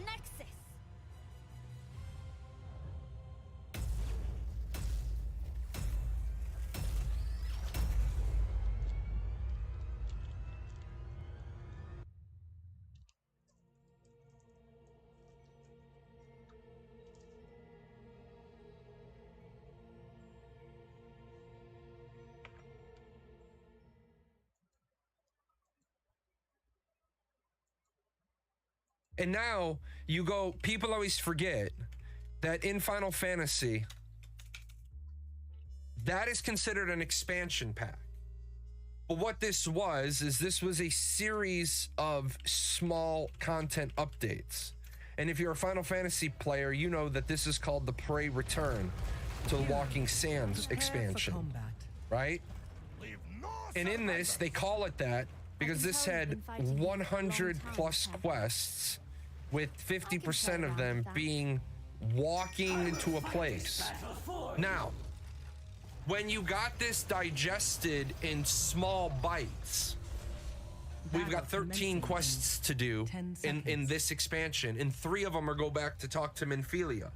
Nexus. And now you go, people always forget that in Final Fantasy, that is considered an expansion pack. But what this was a series of small content updates. And if you're a Final Fantasy player, you know that this is called the Prey Return to the Walking Sands expansion, right? And in this, they call it that because this had 100 plus quests, with 50% of them being walking into a place. Now, when you got this digested in small bites, we've got 13 quests to do in this expansion, and 3 of them are go back to talk to Minfilia.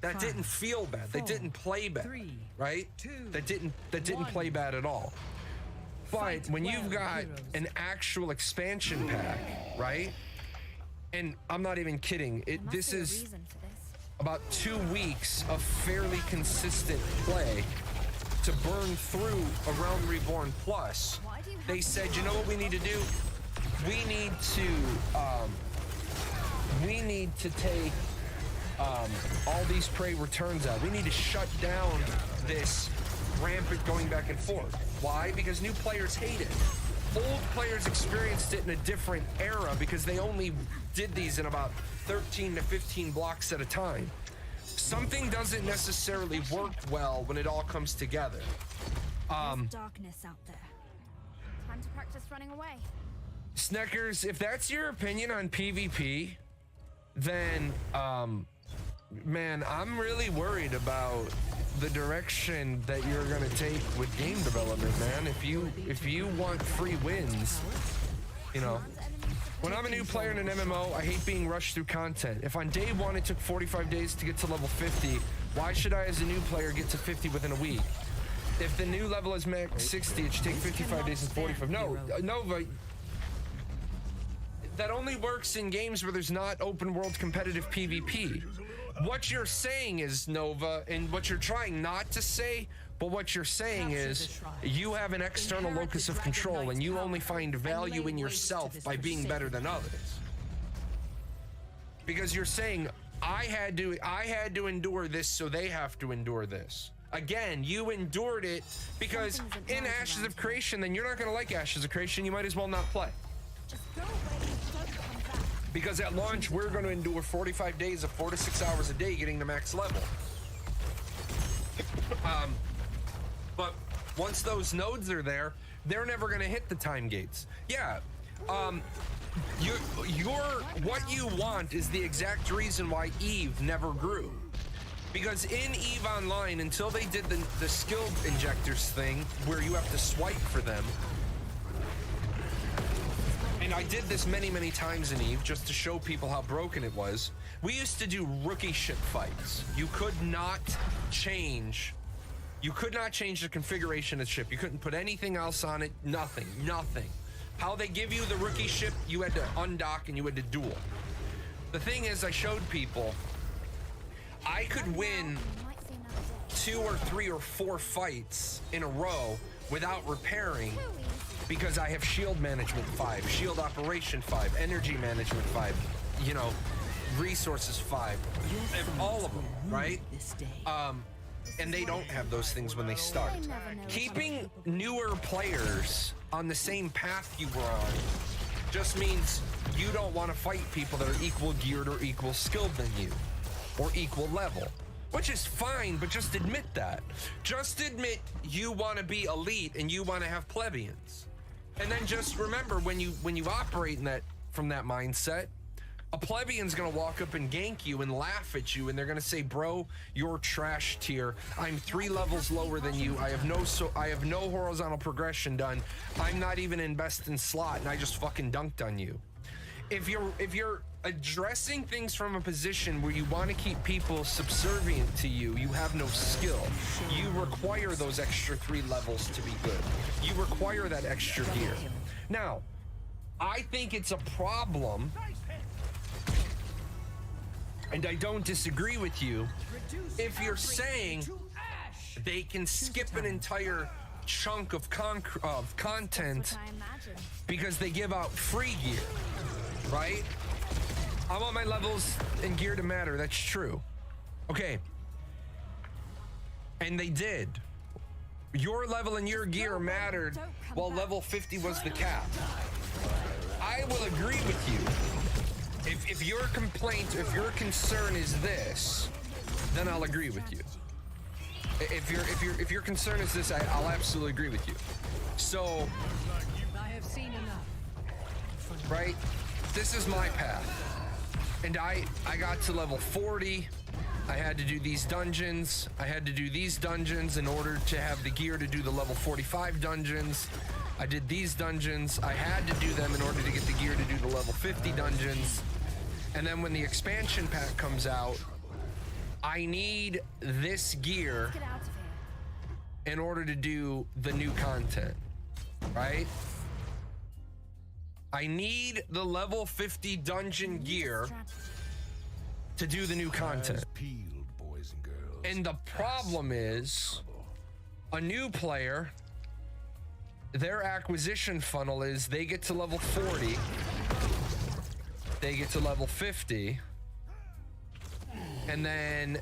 That didn't feel bad. They didn't play bad, right? That didn't play bad at all. But when you've got an actual expansion pack, right? And I'm not even kidding. This is about 2 weeks of fairly consistent play to burn through A Realm Reborn Plus. They said, you know what we need to do? We need to take all these Prey returns out. We need to shut down this rampant going back and forth. Why? Because new players hate it. Old players experienced it in a different era because they only did these in about 13 to 15 blocks at a time. Something doesn't necessarily work well when it all comes together. There's darkness out there. Time to practice running away. Sneckers, if that's your opinion on PvP, then man, I'm really worried about the direction that you're gonna take with game development, man. If you want free wins, you know. When I'm a new player in an MMO, I hate being rushed through content. If on day 1 it took 45 days to get to level 50, why should I as a new player get to 50 within a week? If the new level is max 60, it should take 55 days and 45. No, Nova, that only works in games where there's not open world competitive PvP. What you're saying is, Nova, and what you're trying not to say, but what you're saying is you have an external locus of control and you only find value in yourself by being better than others. Because you're saying, I had to endure this, so they have to endure this. Again, you endured it because in Ashes of Creation, then you're not going to like Ashes of Creation. You might as well not play. Just go away and don't come back. Because at launch, we're going to endure 45 days of 4 to 6 hours a day getting to max level. But once those nodes are there, they're never going to hit the time gates. Yeah. What you want is the exact reason why Eve never grew. Because in Eve Online, until they did the skill injectors thing, where you have to swipe for them, and I did this many, many times in Eve just to show people how broken it was. We used to do rookie ship fights. You could not change the configuration of the ship. You couldn't put anything else on it. Nothing. How they give you the rookie ship, you had to undock and you had to duel. The thing is, I showed people I could win 2 or 3 or 4 fights in a row without repairing, because I have shield management 5, shield operation 5, energy management 5, resources 5, all of them, right? And they don't have those things when they start. Keeping newer players on the same path you were on just means you don't want to fight people that are equal geared or equal skilled than you, or equal level. Which is fine, but just admit that. Just admit you want to be elite and you want to have plebeians. And then just remember, when you operate in from that mindset, a plebeian's gonna walk up and gank you and laugh at you, and they're gonna say, "Bro, you're trash tier. I'm 3 levels lower than you. I have no horizontal progression done. I'm not even in best in slot, and I just fucking dunked on you." If you're addressing things from a position where you want to keep people subservient to you, you have no skill. You require those extra 3 levels to be good. You require that extra gear. Now, I think it's a problem, and I don't disagree with you, if you're saying they can skip an entire chunk of content I imagine. because they give out free gear, right? I want my levels and gear to matter. That's true. Okay. And they did. Your level and your gear mattered while level 50 was the cap. I will agree with you. If your complaint, if your concern is this, then I'll agree with you. If your concern is this, I'll absolutely agree with you. So, I have seen enough. right? This is my path. And I got to level 40. I had to do these dungeons. I had to do these dungeons in order to have the gear to do the level 45 dungeons. I did these dungeons. I had to do them in order to get the gear to do the level 50 dungeons. And then when the expansion pack comes out, I need this gear Get out of here. in order to do the new content, right? I need the level 50 dungeon gear Strategy. to do the new content. Peeled, boys and girls. And the problem is, a new player, their acquisition funnel is they get to level 40, they get to level 50, and then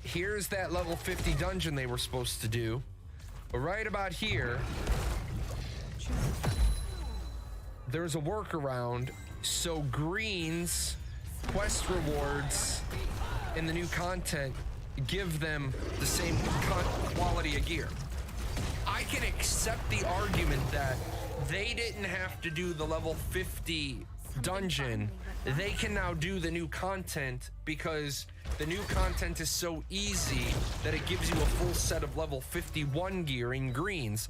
here's that level 50 dungeon they were supposed to do. But right about here, there's a workaround, so greens, quest rewards, and the new content give them the same quality of gear. I can accept the argument that they didn't have to do the level 50 dungeon. They can now do the new content because the new content is so easy that it gives you a full set of level 51 gear in greens.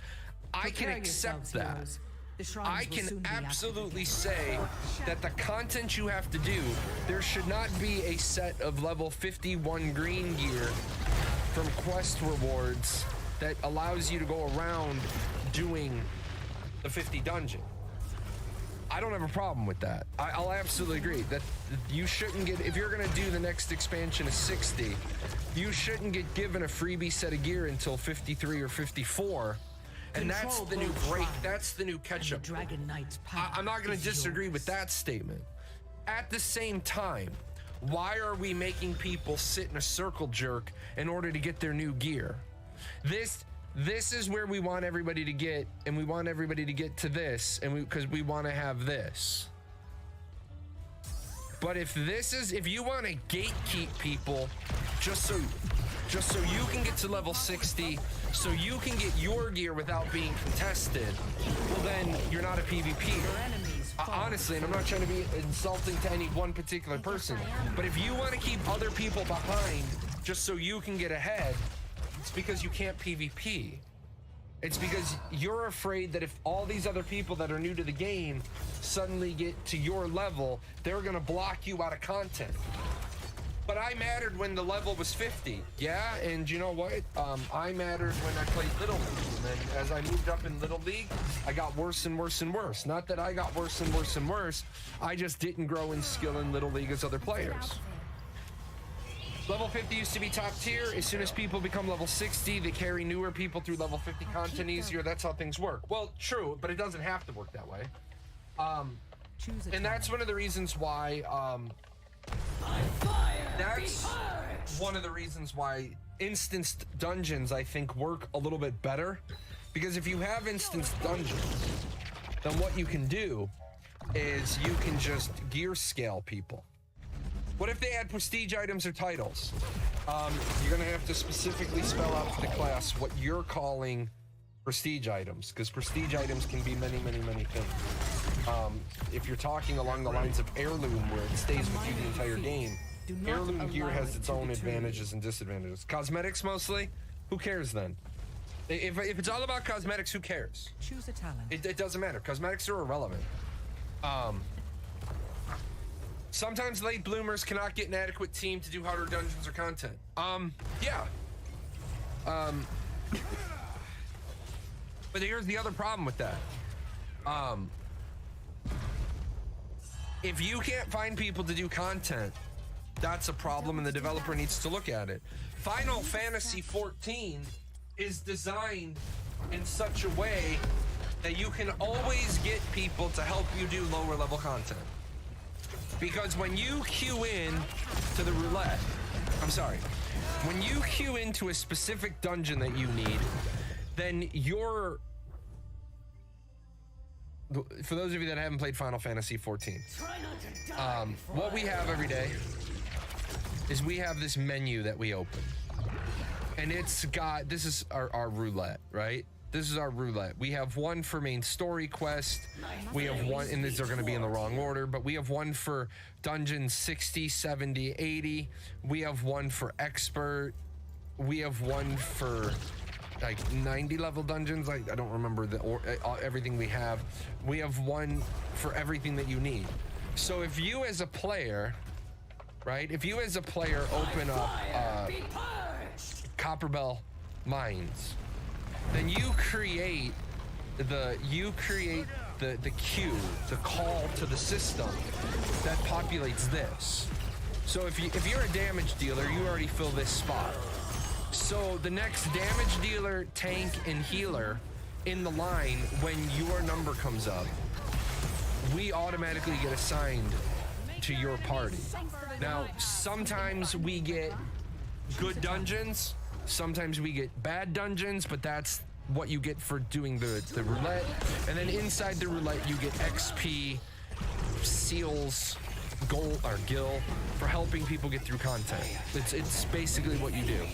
I can Prepare accept yourselves, that. heroes. The shrines I will can soon be absolutely say that the content you have to do, there should not be a set of level 51 green gear from quest rewards that allows you to go around doing the 50 dungeon. I don't have a problem with that. I'll absolutely agree that you shouldn't get, if you're gonna do the next expansion of 60, you shouldn't get given a freebie set of gear until 53 or 54. And that's Control the new both break. shrines, That's the new and catch the up. Dragon Knight's power I'm not going is to disagree yours. with that statement. At the same time, why are we making people sit in a circle jerk in order to get their new gear? This is where we want everybody to get, and we want everybody to get to this, and because we want to have this. But if you want to gatekeep people just so you can get to level 60, so you can get your gear without being contested, well then you're not a PvPer. Enemies fall. Honestly, and I'm not trying to be insulting to any one particular person, but if you want to keep other people behind just so you can get ahead, it's because you can't PvP. It's because you're afraid that if all these other people that are new to the game suddenly get to your level, they're gonna block you out of content. But I mattered when the level was 50. Yeah, and you know what? I mattered when I played Little League. And then as I moved up in Little League, I got worse and worse and worse. Not that I got worse and worse and worse. I just didn't grow in skill in Little League as other Get out players. of here. Level 50 used to be top tier. As soon as people become level 60, they carry newer people through level 50 content easier. That's how things work. Well, true, but it doesn't have to work that way. Choose a And that's one of the reasons why, that's one of the reasons why instanced dungeons, I think, work a little bit better. Because if you have instanced dungeons, then what you can do is you can just gear scale people. What if they add prestige items or titles? You're gonna have to specifically spell out to the class what you're calling prestige items, because prestige items can be many, many, many things. If you're talking along the lines of heirloom, where it stays with you the entire game, Do not heirloom gear allow has it its to own deter you. advantages and disadvantages. Cosmetics mostly, who cares then? If it's all about cosmetics, who cares? Choose a talent. It doesn't matter. Cosmetics are irrelevant. Sometimes late bloomers cannot get an adequate team to do harder dungeons or content. Yeah. But here's the other problem with that. If you can't find people to do content, that's a problem and the developer needs to look at it. Final Fantasy 14 is designed in such a way that you can always get people to help you do lower level content. Because when you queue in to the roulette, when you queue into a specific dungeon that you need, then for those of you that haven't played Final Fantasy 14, what we have every day is we have this menu that we open. And this is our roulette, right? This is our roulette. We have one for main story quest. We have one, and these are going to be in the wrong order, but we have one for dungeon 60, 70, 80. We have one for expert. We have one for like 90 level dungeons. I don't remember everything we have. We have one for everything that you need. So if you as a player, right? If you as a player open up Copperbell Mines, then you create the queue, the call to the system that populates this. So if you're a damage dealer, you already fill this spot. So the next damage dealer, tank, and healer in the line, when your number comes up, we automatically get assigned to your party. Now, sometimes we get good dungeons, sometimes we get bad dungeons, but that's what you get for doing the roulette. And then inside the roulette, you get XP, seals, gold or gil for helping people get through content. It's basically what you do.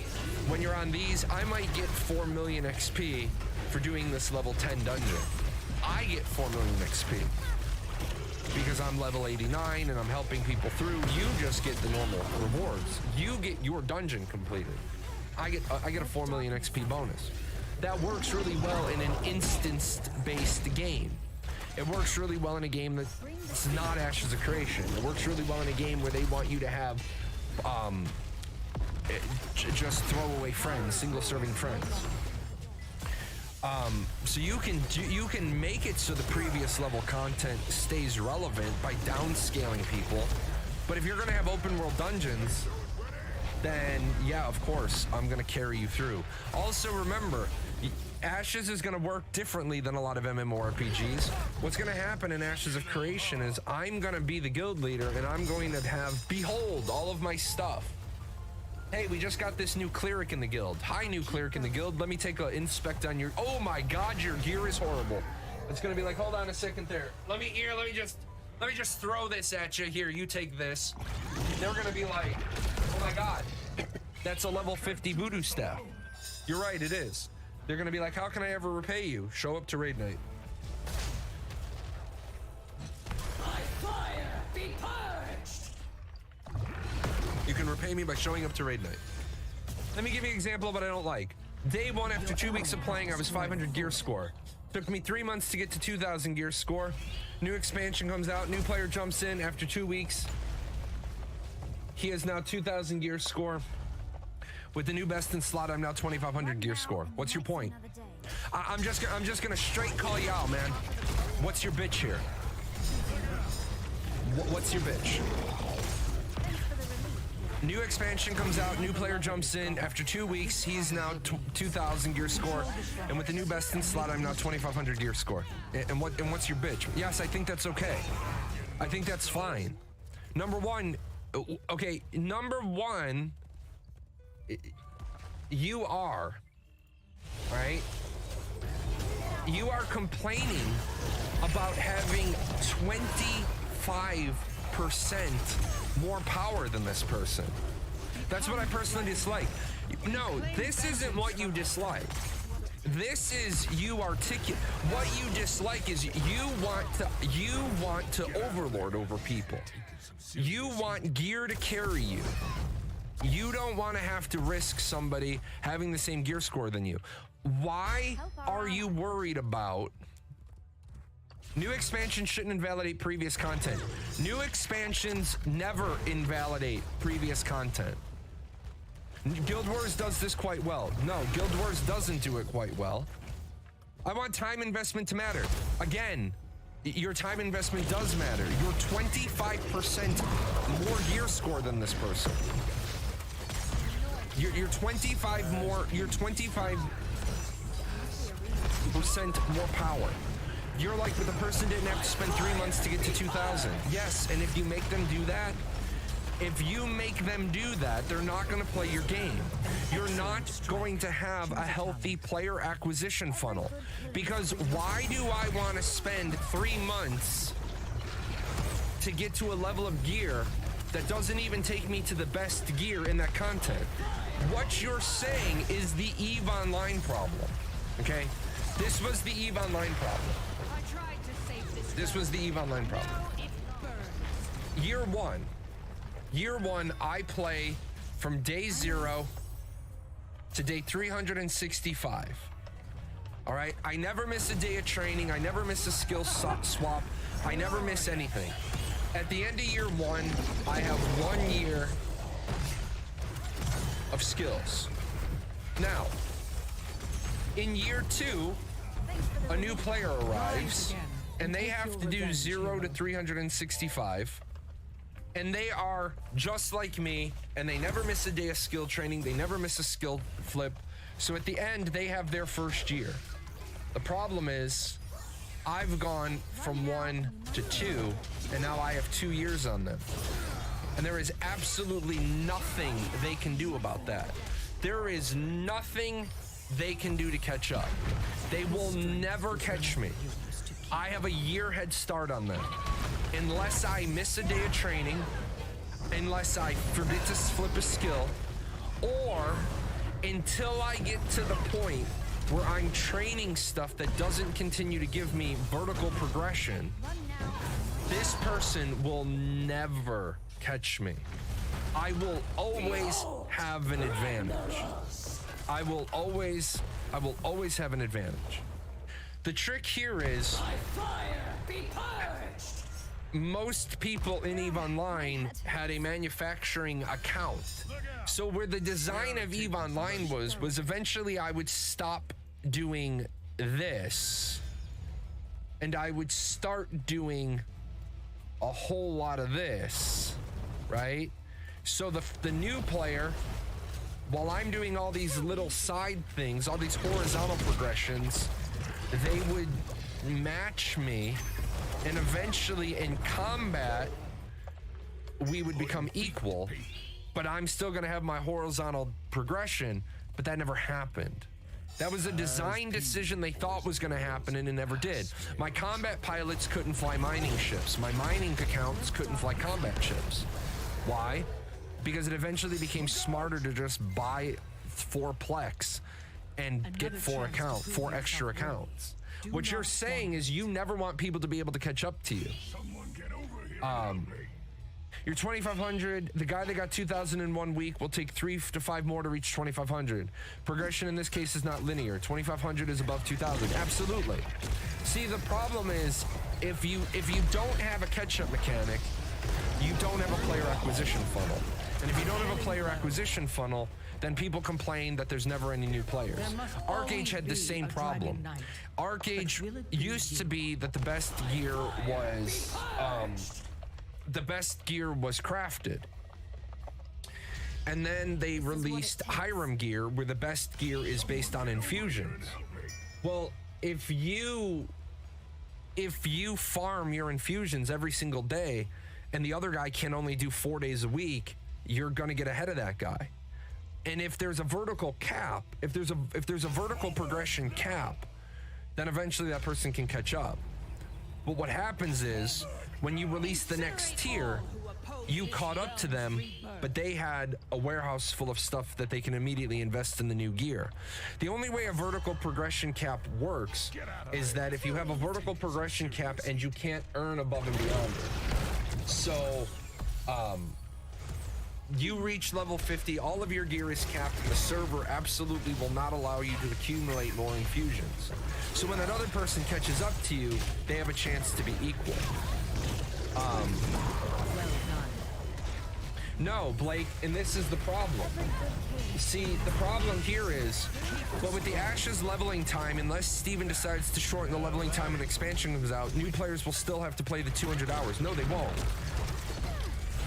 When you're on these, I might get 4 million XP for doing this level 10 dungeon. I get 4 million XP because I'm level 89 and I'm helping people through. You just get the normal rewards. You get your dungeon completed. I get a 4 million XP bonus. That works really well in an instance-based game. It works really well in a game that's not Ashes of Creation. It works really well in a game where they want you to have just throwaway friends, single-serving friends. So you can make it so the previous level content stays relevant by downscaling people. But if you're going to have open world dungeons, then yeah, of course, I'm going to carry you through. Also remember, Ashes is going to work differently than a lot of MMORPGs. What's going to happen in Ashes of Creation is I'm going to be the guild leader and I'm going to have, behold, all of my stuff. Hey, we just got this new cleric in the guild. Hi, new cleric in the guild. Let me take an inspect on your... Oh my God, your gear is horrible. It's going to be like, hold on a second there. Let me just throw this at you. Here, you take this. They're going to be like, oh my God, that's a level 50 voodoo staff. You're right, it is. They're going to be like, how can I ever repay you? Show up to raid night. By fire, be purged! You can repay me by showing up to raid night. Let me give you an example of what I don't like. Day one, after 2 weeks of playing, I was 500 gear score. Took me 3 months to get to 2,000 gear score. New expansion comes out, new player jumps in after 2 weeks. He is now 2,000 gear score. With the new best in slot, I'm now 2,500 gear score. What's your point? I'm just gonna straight call you out, man. What's your bitch here? What's your bitch? New expansion comes out, new player jumps in. After 2 weeks, he's now 2,000 gear score. And with the new best in slot, I'm now 2,500 gear score. And what's your bitch? Yes, I think that's okay. I think that's fine. Number one, you are, right? You are complaining about having 25% more power than this person. That's what I personally dislike. No, this isn't what you dislike. This is you articulate. What you dislike is you want to overlord over people. You want gear to carry you. You don't want to have to risk somebody having the same gear score than you. Why are you worried about New expansions shouldn't invalidate previous content. New expansions never invalidate previous content. Guild Wars does this quite well. No, Guild Wars doesn't do it quite well. I want time investment to matter. Again, your time investment does matter. You're 25% more gear score than this person. You're 25 more. You're 25% more power. You're like, but the person didn't have to spend 3 months to get to 2,000. Yes, and if you make them do that, they're not going to play your game. You're not going to have a healthy player acquisition funnel. Because why do I want to spend 3 months to get to a level of gear that doesn't even take me to the best gear in that content? What you're saying is the EVE Online problem, okay? This was the EVE Online problem. I tried to save this. This was the EVE Online problem. Now it burns. Year one, I play from day 0 to day 365. All right, I never miss a day of training. I never miss a skill swap. I never miss anything. At the end of year 1, I have 1 year of skills. Now, in year 2, a new player arrives, and they have to do 0 to 365. And they are just like me, and they never miss a day of skill training. They never miss a skill flip. So at the end, they have their first year. The problem is, I've gone from 1 to 2, and now I have 2 years on them. And there is absolutely nothing they can do about that. There is nothing they can do to catch up. They will never catch me. I have a year head start on them. Unless I miss a day of training, unless I forget to flip a skill, or until I get to the point where I'm training stuff that doesn't continue to give me vertical progression, this person will never catch me. I will always have an advantage. I will always have an advantage. The trick here is, By fire, be purged. most people in EVE Online had a manufacturing account. So where the design of EVE Online was eventually I would stop doing this and I would start doing a whole lot of this, right? So the new player, while I'm doing all these little side things, all these horizontal progressions, they would match me, and eventually in combat we would become equal, but I'm still gonna have my horizontal progression, but that never happened. That was a design decision they thought was gonna happen, and it never did. My combat pilots couldn't fly mining ships. My mining accounts couldn't fly combat ships. Why? Because it eventually became smarter to just buy 4 plex and get 4 extra accounts. What you're saying is you never want people to be able to catch up to you. You're 2,500. The guy that got 2,000 in 1 week will take 3 to 5 more to reach 2,500. Progression in this case is not linear. 2,500 is above 2,000. Absolutely. See, the problem is if you don't have a catch-up mechanic, you don't have a player acquisition funnel. And if you don't have a player acquisition funnel, then people complain that there's never any new players. ArcAge had the same problem. ArcAge used to be that the best gear was crafted. And then they released Hiram gear, where the best gear is based on infusions. Well, if you farm your infusions every single day, and the other guy can only do 4 days a week, you're gonna get ahead of that guy. And if there's a vertical cap, if there's a vertical progression cap, then eventually that person can catch up. But what happens is, when you release the next tier, you caught up to them, but they had a warehouse full of stuff that they can immediately invest in the new gear. The only way a vertical progression cap works is that if you have a vertical progression cap and you can't earn above and beyond it. So, you reach level 50, all of your gear is capped, and the server absolutely will not allow you to accumulate more infusions. So when that other person catches up to you, they have a chance to be equal. Well done. No, Blake, and this is the problem. See, the problem here is, well, with the Ashes leveling time, unless Steven decides to shorten the leveling time when expansion comes out, new players will still have to play the 200 hours. No, they won't.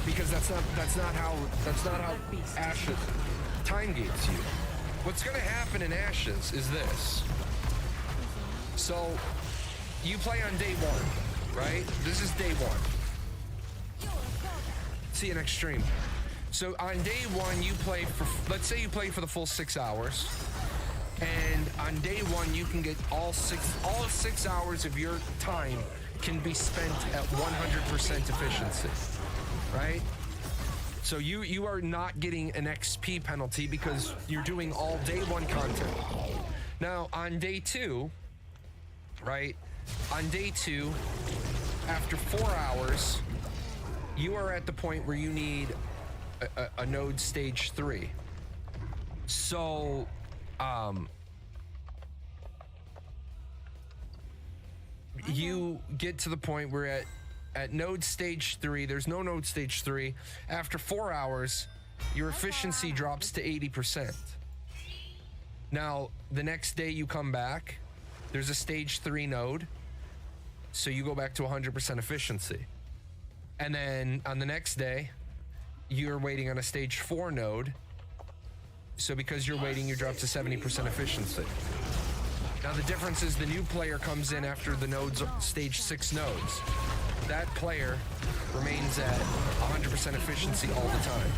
Because that's not how Ashes time gates you. What's gonna happen in Ashes is this. So you play on day one, right? This is day one. See you next stream. So on day one, you play for, let's say you play for the full 6 hours. And on day one, you can get all six hours of your time can be spent at 100% efficiency, right? So you are not getting an XP penalty because you're doing all day one content. Now on day two, right? On day two, after 4 hours, you are at the point where you need a node stage 3. So, you get to the point where at node stage 3, there's no node stage 3. After 4 hours, your efficiency drops to 80%. Now, the next day you come back, there's a stage 3 node, so you go back to 100% efficiency. And then on the next day, you're waiting on a stage 4 node. So because you're waiting, you drop to 70% efficiency. Now the difference is the new player comes in after the nodes, stage 6 nodes. That player remains at 100% efficiency all the time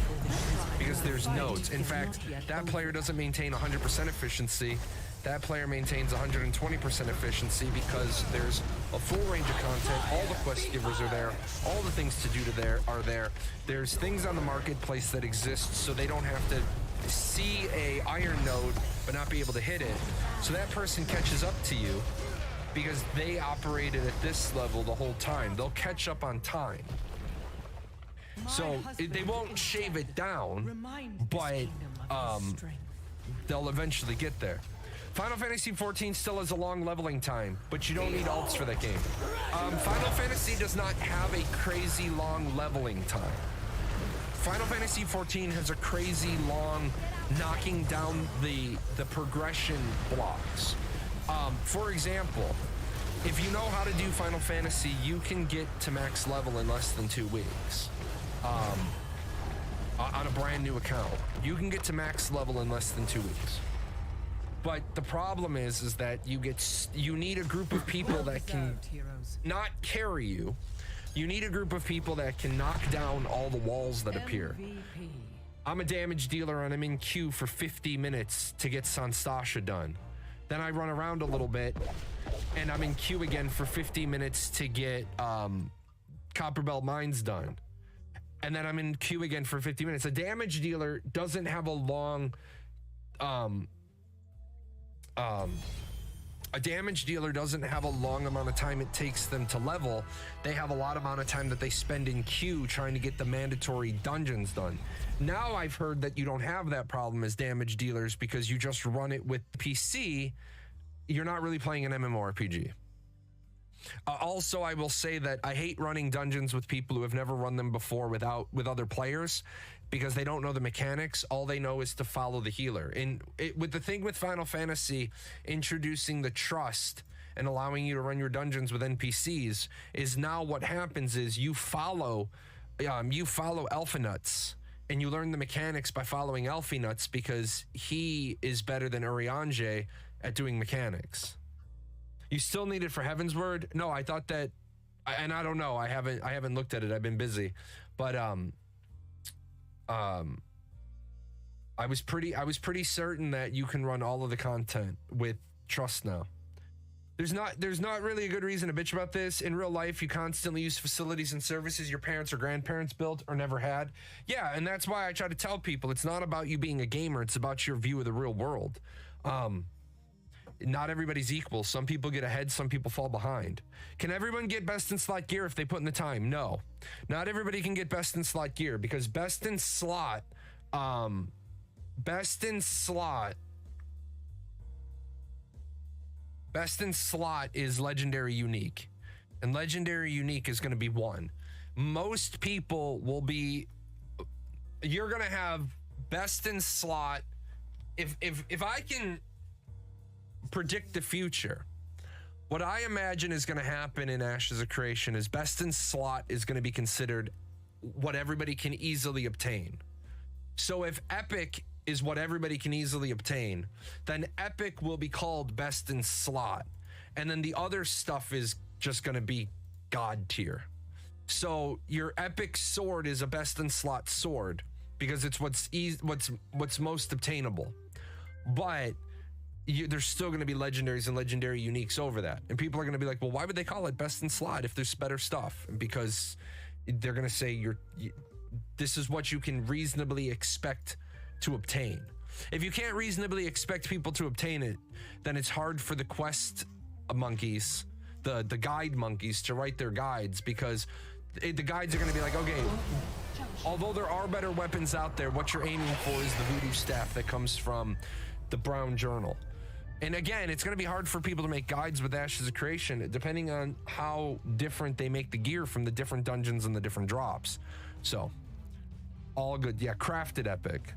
because there's nodes. In fact, that player doesn't maintain 100% efficiency. That player maintains 120% efficiency because there's a full range of content. All the quest givers are there. All the things to do are there. There's things on the marketplace that exist so they don't have to see a iron node but not be able to hit it. So that person catches up to you because they operated at this level the whole time. They'll catch up on time. So they won't shave it down, but they'll eventually get there. Final Fantasy XIV still has a long leveling time, but you don't need alts for that game. Final Fantasy does not have a crazy long leveling time. Final Fantasy XIV has a crazy long knocking down the progression blocks. For example, if you know how to do Final Fantasy, you can get to max level in less than 2 weeks. On a brand new account, you can get to max level in less than 2 weeks. But the problem is that you need a group of people that can not carry you. You need a group of people that can knock down all the walls that appear. I'm a damage dealer and I'm in queue for 50 minutes to get Sanstasha done. Then I run around a little bit and I'm in queue again for 50 minutes to get Copperbelt Mines done. And then I'm in queue again for 50 minutes. A damage dealer doesn't have a long a damage dealer doesn't have a long amount of time it takes them to level. They have a lot amount of time that they spend in queue trying to get the mandatory dungeons done. Now I've heard that you don't have that problem as damage dealers because you just run it with PC. You're not really playing an MMORPG. Also, I will say that I hate running dungeons with people who have never run them before with other players because they don't know the mechanics. All they know is to follow the healer. And with the thing with Final Fantasy, introducing the trust and allowing you to run your dungeons with NPCs is now what happens is you follow Elphinuts and you learn the mechanics by following Elphinuts because he is better than Urianger at doing mechanics. You still need it for Heavensward? No, I thought that, and I don't know. I haven't looked at it. I've been busy, but I was pretty certain that you can run all of the content with trust now. There's not really a good reason to bitch about this. In real life, you constantly use facilities and services your parents or grandparents built or never had. Yeah, and that's why I try to tell people it's not about you being a gamer. It's about your view of the real world. Not everybody's equal. Some people get ahead, some people fall behind. Can everyone get best in slot gear if they put in the time? No. Not everybody can get best in slot gear because best in slot is legendary unique. And legendary unique is going to be 1. Most people will be, you're going to have best in slot. If I can predict the future, what I imagine is going to happen in Ashes of Creation is best in slot is going to be considered what everybody can easily obtain. So if epic is what everybody can easily obtain, then epic will be called best in slot. And then the other stuff is just going to be god tier. So your epic sword is a best in slot sword because it's what's most obtainable. But there's still going to be legendaries and legendary uniques over that. And people are going to be like, well, why would they call it best in slot if there's better stuff? Because they're going to say this is what you can reasonably expect to obtain. If you can't reasonably expect people to obtain it, then it's hard for the quest monkeys, the guide monkeys, to write their guides, because the guides are going to be like, okay, although there are better weapons out there, what you're aiming for is the voodoo staff that comes from the Brown Journal. And again, it's going to be hard for people to make guides with Ashes of Creation, depending on how different they make the gear from the different dungeons and the different drops. So, all good. Yeah, crafted epic.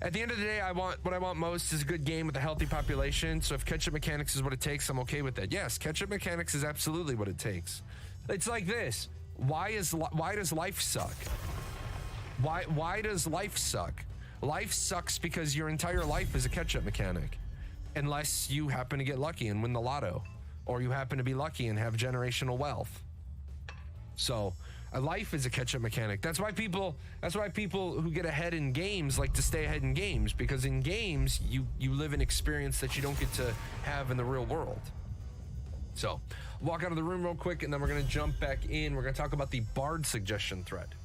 At the end of the day, what I want most is a good game with a healthy population. So if catch-up mechanics is what it takes, I'm okay with that. Yes, catch-up mechanics is absolutely what it takes. It's like this. Why does life suck? Why does life suck? Life sucks because your entire life is a catch-up mechanic, unless you happen to get lucky and win the lotto, or you happen to be lucky and have generational wealth. So life is a catch-up mechanic. That's why people who get ahead in games like to stay ahead in games, because in games you live an experience that you don't get to have in the real world. So walk out of the room real quick, and then we're going to jump back in. We're going to talk about the Bard suggestion thread.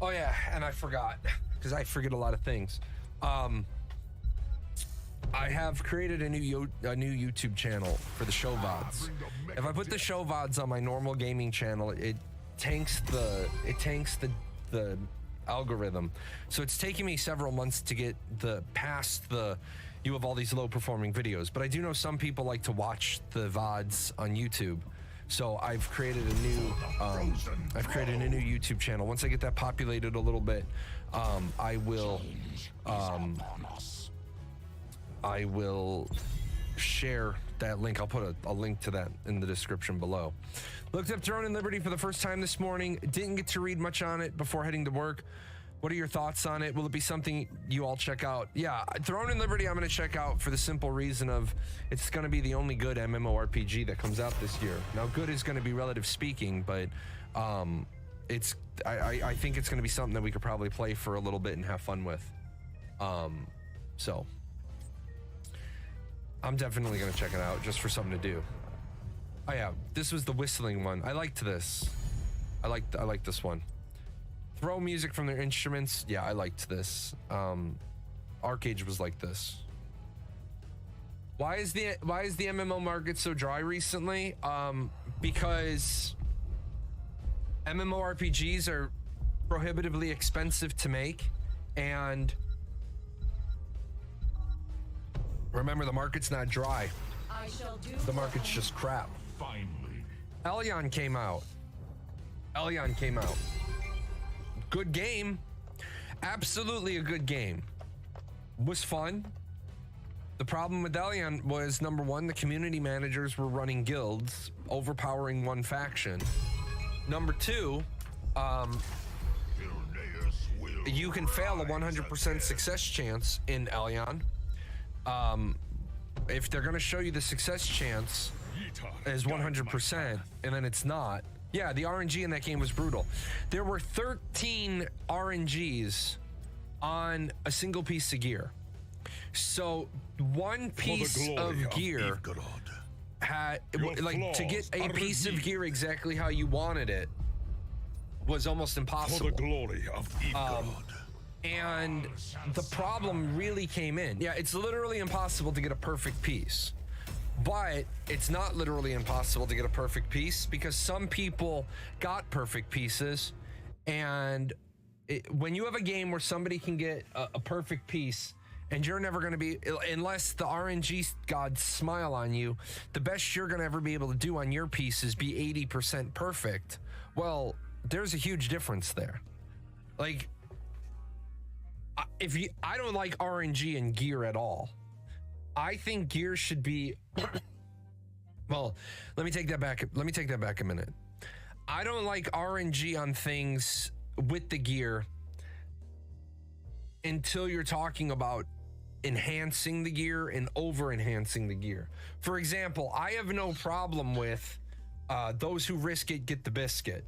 Oh yeah, and I forgot, because I forget a lot of things. I have created a new YouTube channel for the show VODs. If I put the show VODs on my normal gaming channel, it tanks the algorithm. So it's taking me several months to get past you have all these low performing videos. But I do know some people like to watch the VODs on YouTube. So I've created a new YouTube channel. Once I get that populated a little bit, I will share that link. I'll put a link to that in the description below. Looked up Throne and Liberty for the first time this morning. Didn't get to read much on it before heading to work. What are your thoughts on it? Will it be something you all check out? Yeah, Throne and Liberty I'm going to check out for the simple reason of it's going to be the only good MMORPG that comes out this year. Now, good is going to be relative speaking, but I think it's going to be something that we could probably play for a little bit and have fun with. So I'm definitely going to check it out just for something to do. Oh yeah, this was the whistling one. I liked this. I like this one. Throw music from their instruments. Yeah, I liked this. Arcade was like this. Why is the MMO market so dry recently? Because MMORPGs are prohibitively expensive to make, and remember, the market's not dry. The market's just crap. Finally. Elyon came out. Elyon came out. Good game. Absolutely a good game. Was fun. The problem with Elyon was, number one, the community managers were running guilds, overpowering one faction. Number two, you can fail a 100% success chance in Elyon. If they're going to show you the success chance as 100% and then it's not. Yeah, the RNG in that game was brutal. There were 13 RNGs on a single piece of gear. So one piece of gear had, like, to get a piece of gear exactly how you wanted it was almost impossible. For the glory of God. And the problem really came in. Yeah, it's literally impossible to get a perfect piece. But it's not literally impossible to get a perfect piece, because some people got perfect pieces. And when you have a game where somebody can get a perfect piece, and you're never going to be, unless the RNG gods smile on you, the best you're going to ever be able to do on your piece is be 80% perfect. Well, there's a huge difference there. Like, I don't like RNG in gear at all. I think gear should be well, let me take that back a minute. I don't like RNG on things with the gear until you're talking about enhancing the gear and over enhancing the gear. For example, I have no problem with those who risk it get the biscuit.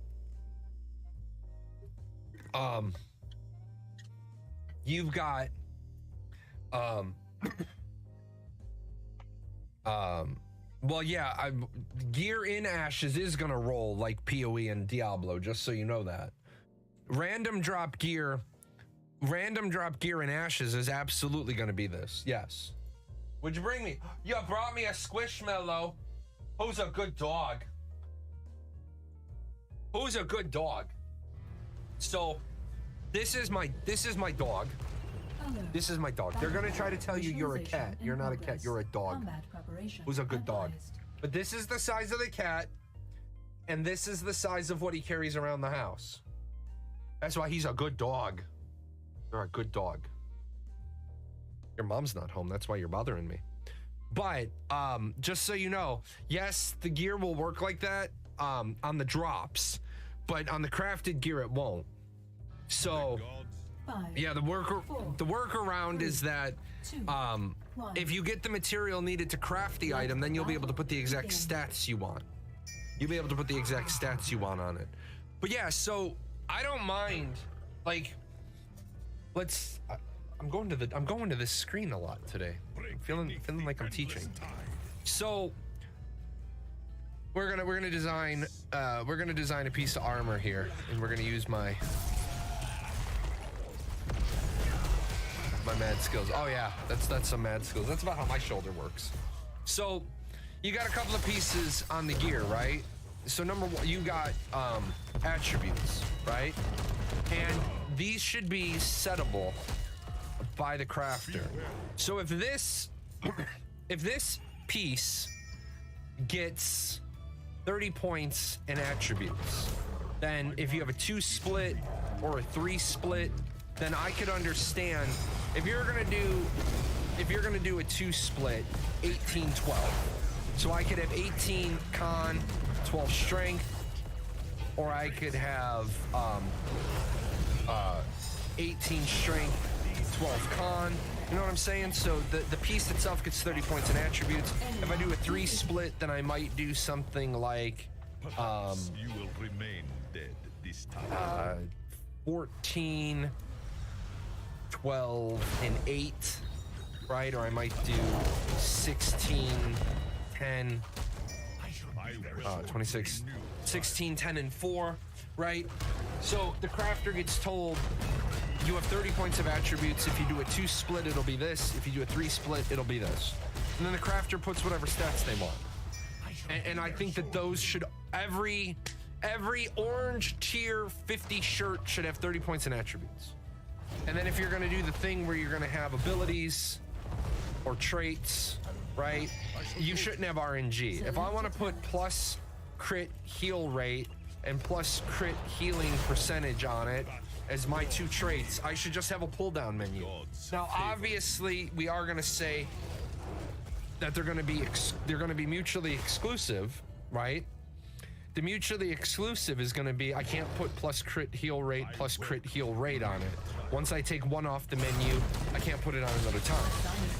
You've got well, yeah, gear in Ashes is gonna roll like PoE and Diablo, just so you know that. Random drop gear in Ashes is absolutely gonna be this. Yes. Would you bring me? You brought me a Squishmallow. Who's a good dog? Who's a good dog? So this is my dog. This is my dog. They're gonna try to tell you you're a cat. You're not a cat, you're a dog. Who's a good dog? But this is the size of the cat, and this is the size of what he carries around the house. That's why he's a good dog. You're a good dog. Your mom's not home, that's why you're bothering me. But just so you know, yes, the gear will work like that on the drops, but on the crafted gear it won't. So yeah, the workaround is that if you get the material needed to craft the item, then you'll be able to put the exact stats you want. You'll be able to put the exact stats you want on it. But yeah, so I don't mind. Like, I'm going to this screen a lot today. I'm feeling like I'm teaching. So we're gonna design a piece of armor here, and we're gonna use my mad skills. Oh yeah, that's some mad skills. That's about how my shoulder works. So you got a couple of pieces on the gear, right? So number one, you got attributes, right? And these should be settable by the crafter. So if this piece gets 30 points in attributes, then if you have a 2 split or a 3 split, then I could understand if you're gonna do a 2 split, 18-12. So I could have 18 con, 12 strength, or I could have 18 strength, 12 con. You know what I'm saying? So the piece itself gets 30 points in attributes. If I do a 3 split, then I might do something like you will remain dead this time. 14, 12, and 8, right? Or I might do 16, 10, 26, 16, 10, and 4, right? So the crafter gets told you have 30 points of attributes. If you do a 2 split, it'll be this. If you do a 3 split, it'll be this. And then the crafter puts whatever stats they want. And I think that those should, every orange tier 50 shirt should have 30 points in attributes. And then if you're gonna do the thing where you're gonna have abilities or traits, right? You shouldn't have RNG. If I wanna put plus crit heal rate and plus crit healing percentage on it as my 2 traits, I should just have a pull down menu. Now, obviously, we are going to say that they're going to be mutually exclusive, right? The mutually exclusive is going to be, I can't put plus crit heal rate plus crit heal rate on it. Once I take one off the menu, I can't put it on another time.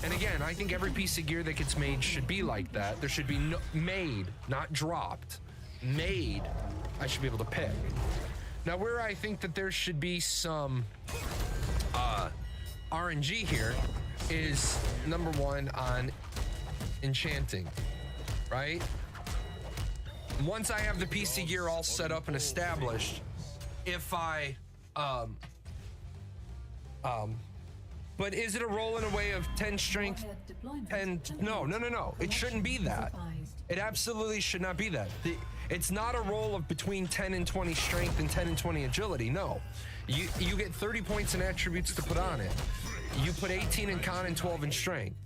And again, I think every piece of gear that gets made should be like that. There should be made, not dropped. Made, I should be able to pick. Now, where I think that there should be some RNG here is number 1 on enchanting, right? Once I have the piece of gear all set up and established, if I but is it a roll in a way of 10 strength? 10? No. It shouldn't be that. It absolutely should not be that. It's not a roll of between 10 and 20 strength and 10 and 20 agility. No. You get 30 points in attributes to put on it. You put 18 in con and 12 in strength.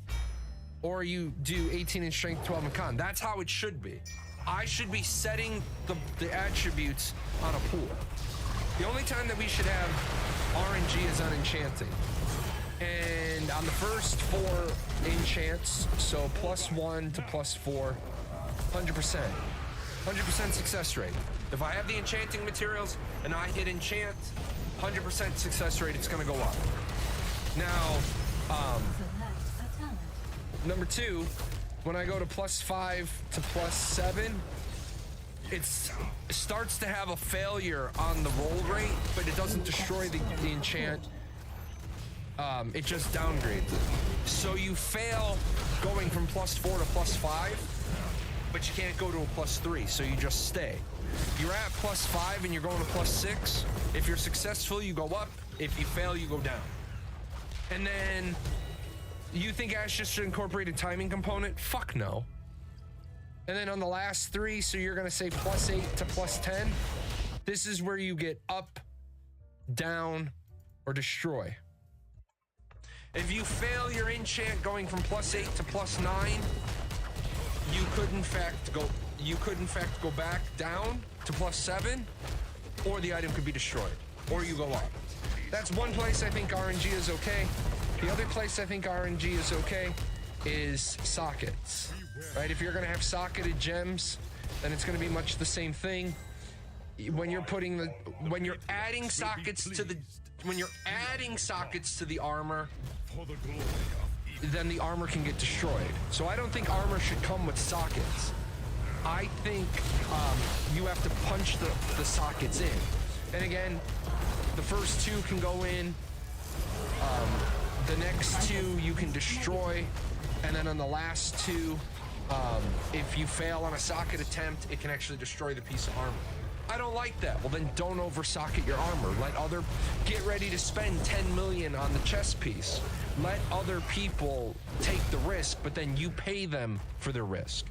Or you do 18 in strength, 12 in con. That's how it should be. I should be setting the attributes on a pool. The only time that we should have RNG is on enchanting. And on the first 4 enchants, so +1 to +4, 100%. 100% success rate. If I have the enchanting materials and I hit enchant, 100% success rate, it's gonna go up. Now, number 2, when I go to +5 to +7, it starts to have a failure on the roll rate, but it doesn't destroy the enchant. It just downgrades it. So you fail going from +4 to +5, but you can't go to a +3, so you just stay. You're at +5 and you're going to +6. If you're successful, you go up. If you fail, you go down. And then you think Ash just should incorporate a timing component? Fuck no. And then on the last 3, so you're gonna say +8 to +10. This is where you get up, down, or destroy. If you fail your enchant going from +8 to +9, you could in fact go back down to +7, or the item could be destroyed, or you go up. That's one place I think RNG is okay. The other place I think RNG is okay is sockets, right? If you're gonna have socketed gems, then it's gonna be much the same thing. When you're adding sockets to the armor, then the armor can get destroyed. So I don't think armor should come with sockets. I think you have to punch the sockets in. And again, the first 2 can go in. The next 2 you can destroy, and then on the last 2, if you fail on a socket attempt, it can actually destroy the piece of armor. I don't like that. Well, then don't over-socket your armor. Get ready to spend 10 million on the chest piece. Let other people take the risk, but then you pay them for their risk.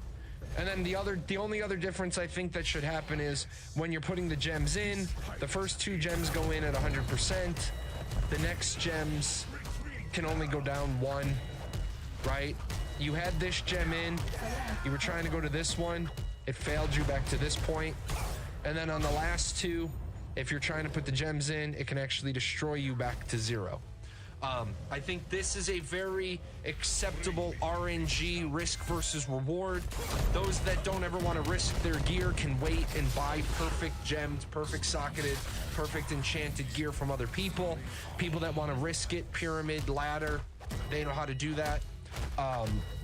And then the only other difference I think that should happen is when you're putting the gems in, the first 2 gems go in at 100%. The next gems can only go down 1, right? You had this gem in, you were trying to go to this one, it failed you back to this point. And then on the last 2, if you're trying to put the gems in, it can actually destroy you back to 0. I think this is a very acceptable RNG risk versus reward. Those that don't ever want to risk their gear can wait and buy perfect gemmed, perfect socketed, perfect enchanted gear from other people. People that want to risk it, pyramid, ladder, they know how to do that.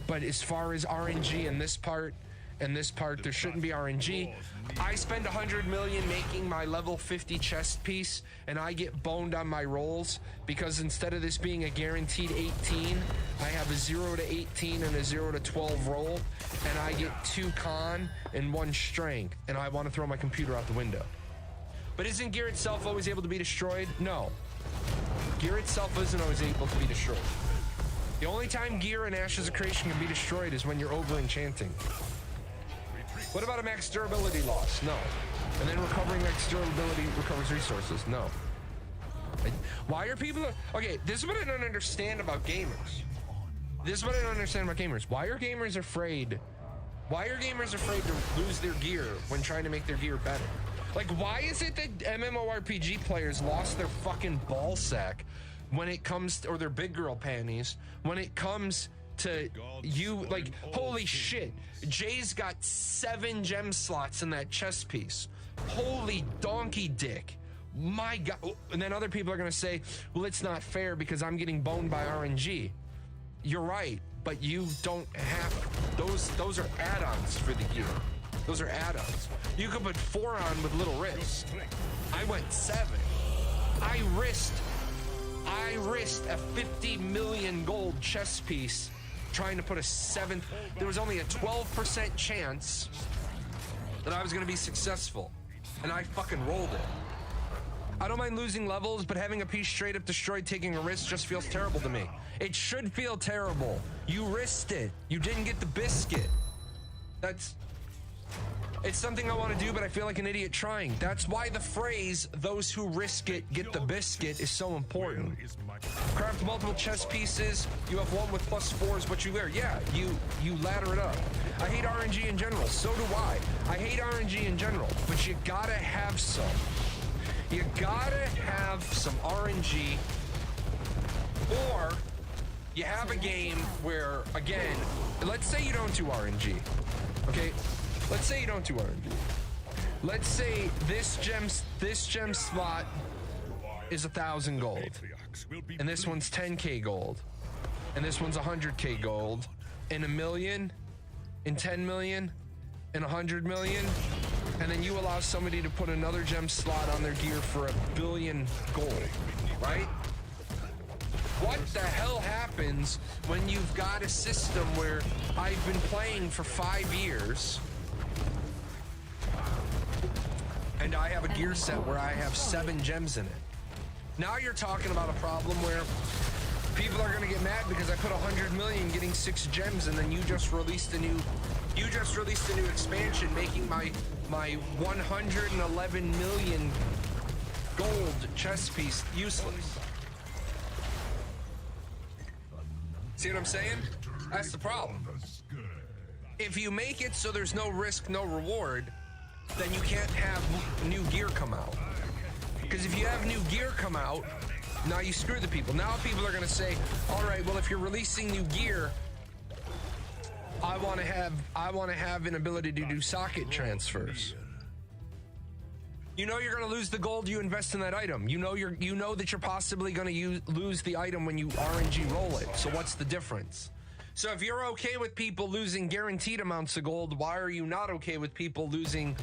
But as far as RNG in this part, there shouldn't be RNG. I spend 100 million making my level 50 chest piece, and I get boned on my rolls because instead of this being a guaranteed 18, I have a 0 to 18 and a 0 to 12 roll, and I get 2 con and 1 strength, and I want to throw my computer out the window. But isn't gear itself always able to be destroyed? No. Gear itself isn't always able to be destroyed. The only time gear in Ashes of Creation can be destroyed is when you're over enchanting. What about a max durability loss? No. And then recovering max durability recovers resources? No. Why are people... Okay, this is what I don't understand about gamers. Why are gamers afraid? Why are gamers afraid to lose their gear when trying to make their gear better? Like, why is it that MMORPG players lost their fucking ball sack when it comes to, or their big girl panties when it comes to you? Like, holy shit, Jay's got 7 gem slots in that chess piece. Holy donkey dick. My God. And then other people are going to say, well, it's not fair because I'm getting boned by RNG. You're right, but you don't have those are add-ons for the gear. Those are add-ons. You could put 4 on with little risk. I went 7. I risked a 50 million gold chess piece trying to put a 7th. There was only a 12% chance that I was going to be successful, and I fucking rolled it. I don't mind losing levels, but having a piece straight up destroyed taking a risk just feels terrible to me. It should feel terrible. You risked it. You didn't get the biscuit. It's something I want to do, but I feel like an idiot trying. That's why the phrase, those who risk it get the biscuit, is so important. Craft multiple chess pieces. You have one with +4 is what you wear. Yeah, you ladder it up. I hate RNG in general. So do I. I hate RNG in general, but you gotta have some. You gotta have some RNG, or you have a game where, again, let's say you don't do RNG, okay? Let's say you don't do RNG. Let's say this gem slot is 1,000 gold, and this one's 10k gold, and this one's 100k gold, and 1 million, and 10 million, and 100 million. And then you allow somebody to put another gem slot on their gear for 1 billion gold, right? What the hell happens when you've got a system where I've been playing for 5 years and I have a gear set where I have 7 gems in it? Now you're talking about a problem where people are gonna get mad because I put 100 million getting 6 gems, and then you just released a new expansion making my 111 million gold chess piece useless. See what I'm saying? That's the problem. If you make it so there's no risk, no reward, then you can't have new gear come out. Because if you have new gear come out, now you screw the people. Now people are going to say, all right, well, if you're releasing new gear, I want to have an ability to do socket transfers. You know you're going to lose the gold you invest in that item. You know that you're possibly going to lose the item when you RNG roll it. So what's the difference? So if you're okay with people losing guaranteed amounts of gold, why are you not okay with people losing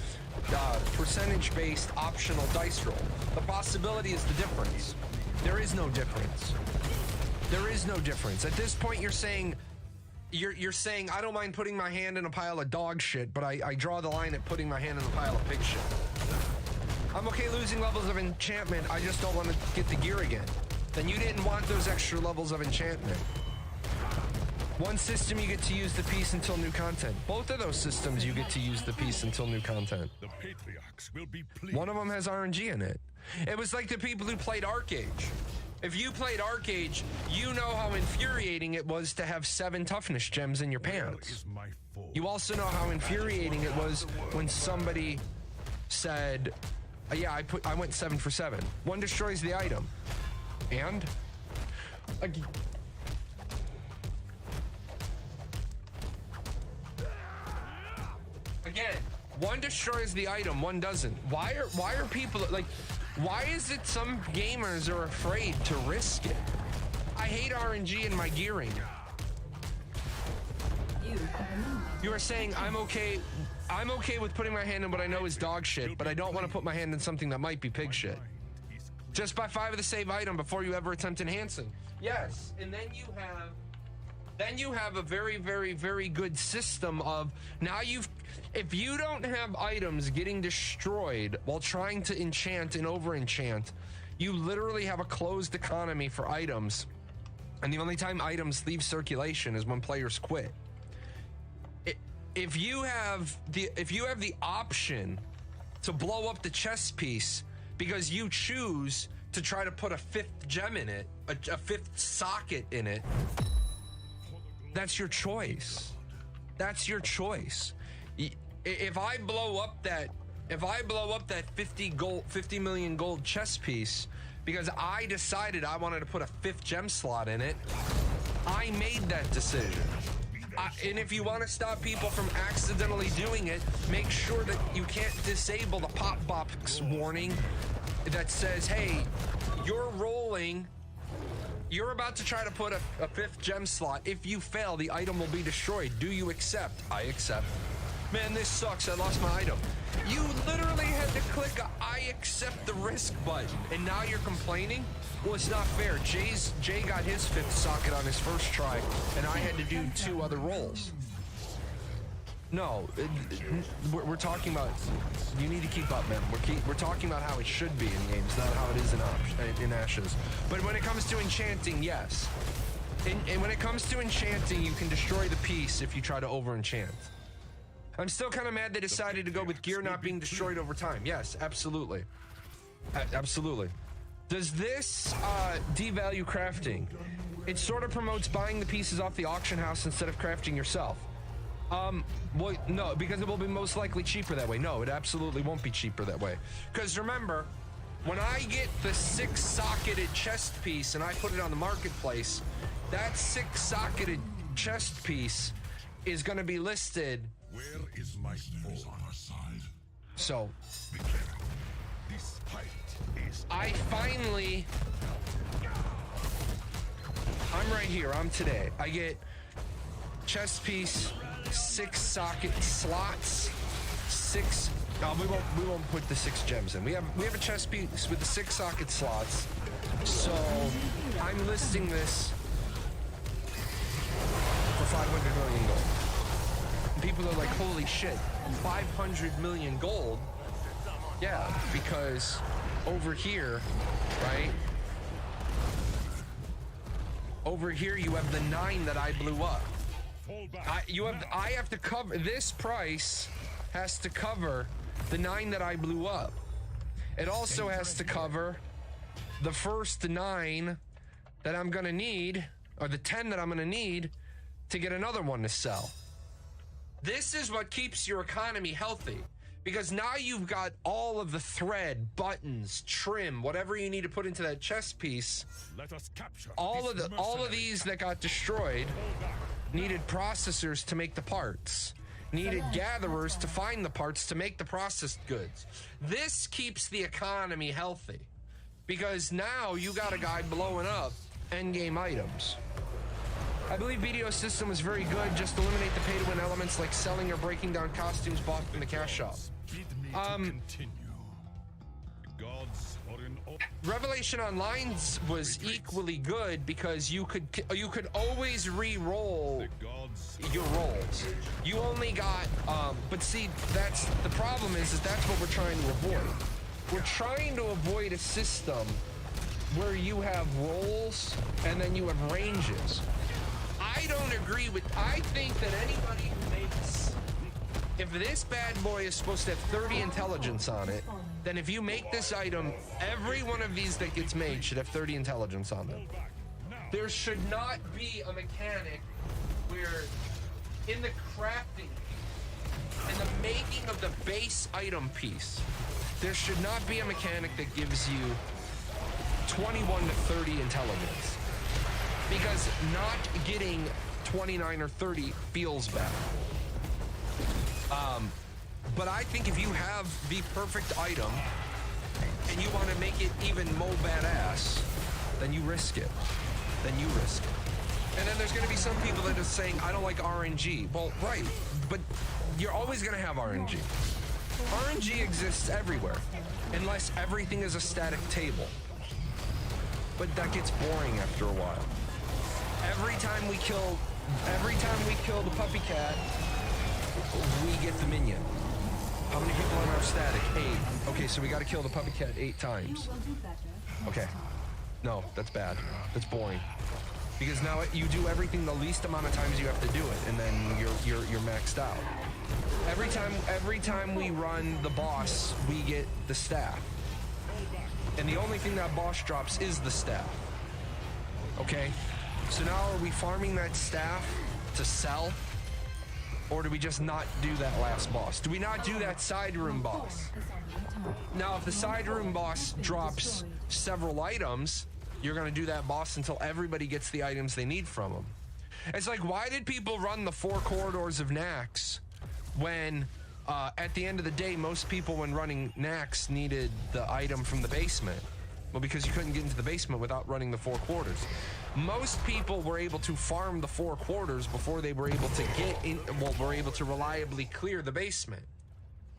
percentage-based optional dice roll? The possibility is the difference. There is no difference. There is no difference. At this point, you're saying I don't mind putting my hand in a pile of dog shit, but I draw the line at putting my hand in a pile of pig shit. I'm okay losing levels of enchantment. I just don't want to get the gear again. Then you didn't want those extra levels of enchantment. One system you get to use the piece until new content. Both of those systems you get to use the piece until new content. The patriarchs will be pleased. One of them has RNG in it. It was like the people who played Arcade. If you played Arcade, you know how infuriating it was to have 7 toughness gems in your pants. You also know how infuriating it was when somebody said, yeah, I went 7 for 7. One destroys the item. And again, one destroys the item, one doesn't. Why are people like, why is it some gamers are afraid to risk it? I hate RNG in my gearing. You are saying I'm okay with putting my hand in what I know is dog shit, but I don't want to put my hand in something that might be pig shit. Just buy 5 of the save item before you ever attempt enhancing. Yes, and then you have a very, very, very good system of if you don't have items getting destroyed while trying to enchant and over enchant, you literally have a closed economy for items, and the only time items leave circulation is when players quit. If you have the option to blow up the chess piece because you choose to try to put a 5th gem in it, a 5th socket in it, that's your choice. That's your choice. If I blow up that If I blow up that 50 million gold chess piece because I decided I wanted to put a 5th gem slot in it, I made that decision. And if you want to stop people from accidentally doing it, make sure that you can't disable the pop box warning that says, hey, you're rolling. You're about to try to put a 5th gem slot. If you fail, the item will be destroyed. Do you accept? I accept. Man, this sucks. I lost my item. You literally had to click a I accept the risk button, and now you're complaining? Well, it's not fair. Jay got his 5th socket on his first try, and I had to do 2 other rolls. No, we're talking about, you need to keep up, man. We're talking about how it should be in games, not how it is in Ashes. But when it comes to enchanting, yes. And when it comes to enchanting, you can destroy the piece if you try to over-enchant. I'm still kind of mad they decided to go with gear not being destroyed over time. Yes, absolutely. Absolutely. Does this devalue crafting? It sort of promotes buying the pieces off the auction house instead of crafting yourself. Well, no, because it will be most likely cheaper that way. No, it absolutely won't be cheaper that way. Because remember, when I get the 6-socketed chest piece and I put it on the marketplace, that 6-socketed chest piece is going to be listed. Where is my foe? On our side. So, This fight is I finally, I'm right here. I'm today. I get chest piece, 6 socket slots, 6. No, we won't put the 6 gems in. We have a chest piece with the 6 socket slots. So I'm listing this for 500 million gold. And people are like, holy shit, 500 million gold? Yeah, because over here, right? Over here you have the 9 that I blew up. I have to cover, this price has to cover the 9 that I blew up. It also has to cover the first 9 that I'm gonna need, or the 10 that I'm gonna need to get another one to sell. This is what keeps your economy healthy, because now you've got all of the thread, buttons, trim, whatever you need to put into that chest piece. Let us capture All of these that got destroyed needed processors to make the parts, needed gatherers to find the parts to make the processed goods. This keeps the economy healthy, because now you got a guy blowing up endgame items. I believe BDO's system was very good. Just eliminate the pay-to-win elements like selling or breaking down costumes bought from the cash shop. continue. The gods are in Revelation Online's was equally good because you could always re-roll the gods. your rolls. You only got, but see, that's the problem is that's what we're trying to avoid. We're trying to avoid a system where you have rolls and then you have ranges. I don't agree with, I think that anybody who makes, if this bad boy is supposed to have 30 intelligence on it, then if you make this item, every one of these that gets made should have 30 intelligence on them. There should not be a mechanic where in the crafting, in the making of the base item piece, there should not be a mechanic that gives you 21 to 30 intelligence. Because not getting 29 or 30 feels bad. But I think if you have the perfect item and you want to make it even more badass, then you risk it. Then you risk it. And then there's going to be some people that are saying, I don't like RNG. Well, right, but you're always going to have RNG. RNG exists everywhere, unless everything is a static table. But that gets boring after a while. Every time we kill the puppy cat, we get the minion. How many people are now static? 8. Okay, so we got to kill the puppy cat 8 times. Okay. No, that's bad. That's boring. Because now you do everything the least amount of times you have to do it, and then you're maxed out. Every time we run the boss, we get the staff. And the only thing that boss drops is the staff. Okay? So now are we farming that staff to sell? Or do we just not do that last boss? Do we not do that side room boss? Now, if the side room boss drops several items, you're going to do that boss until everybody gets the items they need from him. It's like, why did people run the 4 corridors of Nax when at the end of the day, most people when running Nax needed the item from the basement? Well, because you couldn't get into the basement without running the 4 quarters. Most people were able to farm the 4 quarters before they were able to get in, well, were able to reliably clear the basement.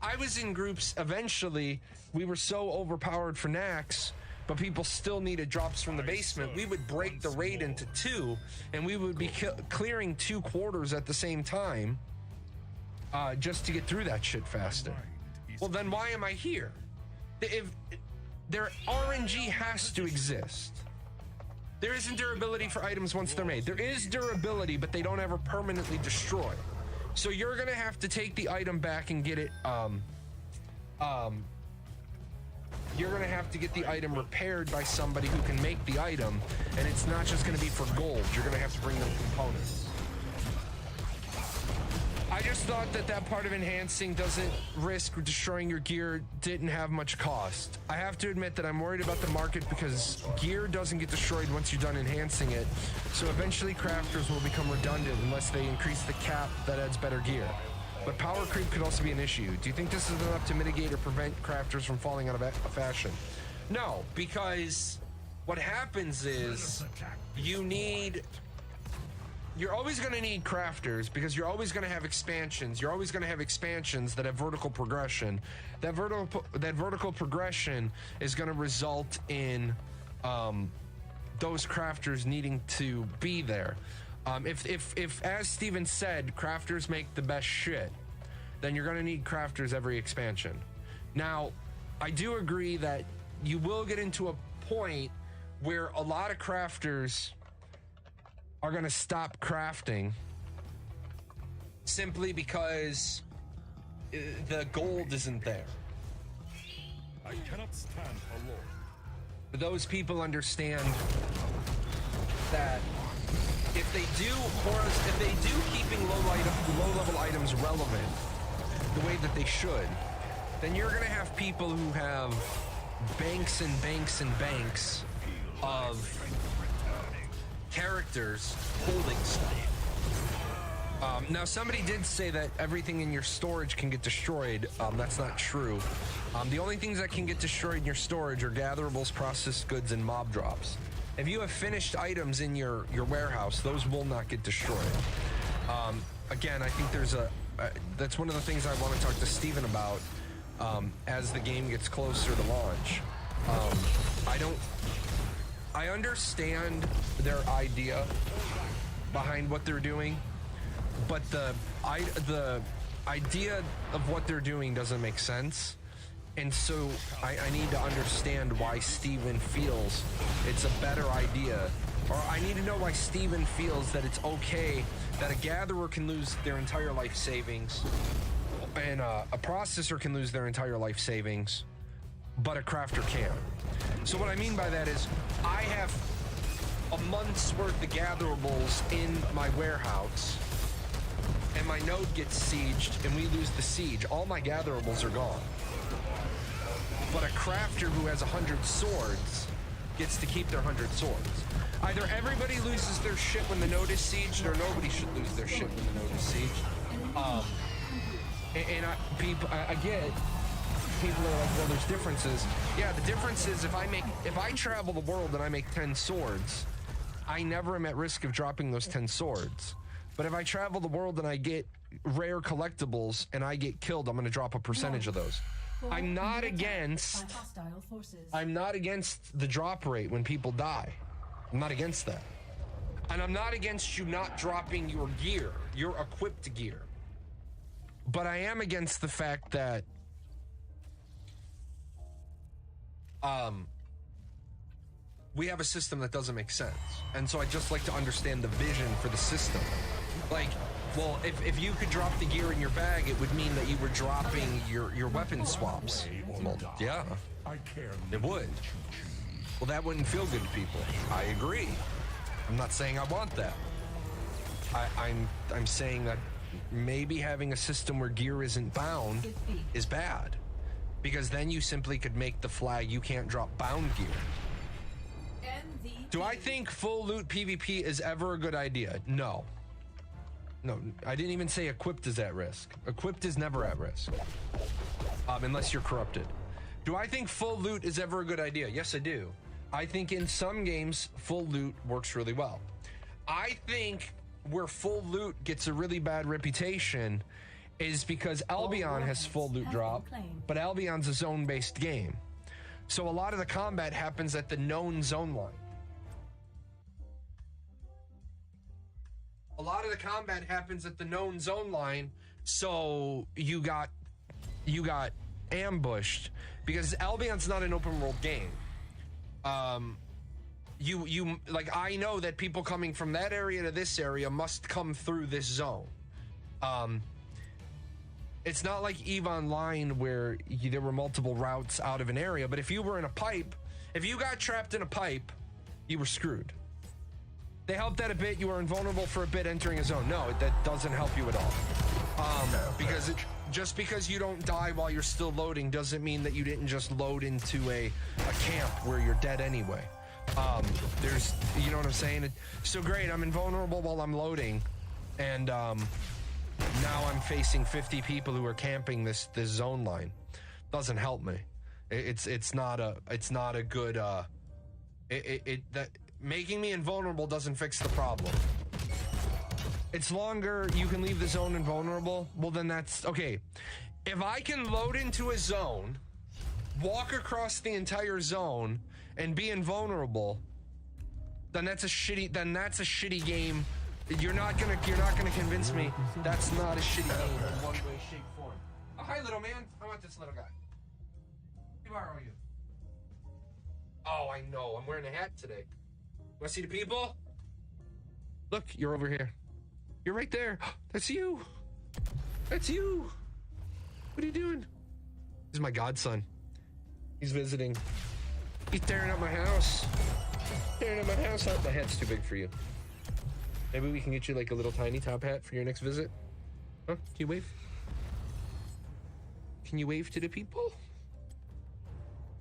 I was in groups, eventually, we were so overpowered for Nax, but people still needed drops from the basement. We would break the raid into 2, and we would be clearing 2 quarters at the same time, just to get through that shit faster. Well, then why am I here? If their RNG has to exist. There isn't durability for items once they're made. There is durability, but they don't ever permanently destroy. So you're gonna have to take the item back and get it, you're gonna have to get the item repaired by somebody who can make the item, and it's not just gonna be for gold. You're gonna have to bring them components. I just thought that part of enhancing doesn't risk destroying your gear, didn't have much cost. I have to admit that I'm worried about the market because gear doesn't get destroyed once you're done enhancing it, so eventually crafters will become redundant unless they increase the cap that adds better gear. But power creep could also be an issue. Do you think this is enough to mitigate or prevent crafters from falling out of fashion? No, because what happens is you're always going to need crafters because you're always going to have expansions. You're always going to have expansions that have vertical progression. That vertical progression is going to result in those crafters needing to be there. If as Steven said, crafters make the best shit, then you're going to need crafters every expansion. Now, I do agree that you will get into a point where a lot of crafters are going to stop crafting simply because the gold isn't there. I cannot stand alone. But those people understand that if they do keeping low-level items relevant the way that they should, then you're going to have people who have banks and banks and banks of characters holding stuff. Now, somebody did say that everything in your storage can get destroyed. That's not true. The only things that can get destroyed in your storage are gatherables, processed goods, and mob drops. If you have finished items in your warehouse, those will not get destroyed. Again, I think there's that's one of the things I want to talk to Steven about as the game gets closer to launch. I understand their idea behind what they're doing, but the idea of what they're doing doesn't make sense. And so I need to understand why Steven feels it's a better idea, or I need to know why Steven feels that it's okay that a gatherer can lose their entire life savings and a processor can lose their entire life savings, but a crafter can't. So what I mean by that is I have a month's worth of gatherables in my warehouse and my node gets sieged and we lose the siege. All my gatherables are gone. But a crafter who has 100 swords gets to keep their 100 swords. Either everybody loses their shit when the node is sieged, or nobody should lose their shit when the node is sieged. I get people are like, well, there's differences. Yeah, the difference is if I travel the world and I make 10 swords, I never am at risk of dropping those 10 swords. But if I travel the world and I get rare collectibles and I get killed, I'm going to drop a percentage of those. I'm not against the drop rate when people die. I'm not against that. And I'm not against you not dropping your gear, your equipped gear. But I am against the fact that we have a system that doesn't make sense. And so I'd just like to understand the vision for the system. Like, well, if you could drop the gear in your bag, it would mean that you were dropping your weapon swaps. Well, yeah, it would. Well, that wouldn't feel good to people. I agree. I'm not saying I want that. I'm saying that maybe having a system where gear isn't bound is bad, because then you simply could make the flag you can't drop bound gear. Do I think full loot PvP is ever a good idea? No. No, I didn't even say equipped is at risk. Equipped is never at risk. Unless you're corrupted. Do I think full loot is ever a good idea? Yes, I do. I think in some games, full loot works really well. I think where full loot gets a really bad reputation is because Albion has full loot drop, but Albion's a zone-based game. So a lot of the combat happens at the known zone line. A lot of the combat happens at the known zone line, so you got ambushed, because Albion's not an open world game. You like, I know that people coming from that area to this area must come through this zone. It's not like EVE Online where there were multiple routes out of an area, but if you were in a pipe, if you got trapped in a pipe, you were screwed. They helped that a bit. You were invulnerable for a bit entering a zone. No, that doesn't help you at all. Because just because you don't die while you're still loading doesn't mean that you didn't just load into a camp where you're dead anyway. There's, you know what I'm saying? So great, I'm invulnerable while I'm loading, and now I'm facing 50 people who are camping this zone line. Doesn't help me. It's not a good that making me invulnerable doesn't fix the problem. It's longer, you can leave the zone invulnerable. Well, then that's okay. If I can load into a zone, walk across the entire zone, and be invulnerable, then that's a shitty game. You're not gonna convince me that's not a shitty game in one way, shape, form. Oh, hi, little man. I want this little guy. Who are you? Oh, I know. I'm wearing a hat today. Want to see the people? Look, you're over here. You're right there. That's you. That's you. What are you doing? This is my godson. He's visiting. He's tearing up my house. Tearing up my house. Oh, the hat's too big for you. Maybe we can get you like a little tiny top hat for your next visit. Huh? Can you wave? Can you wave to the people?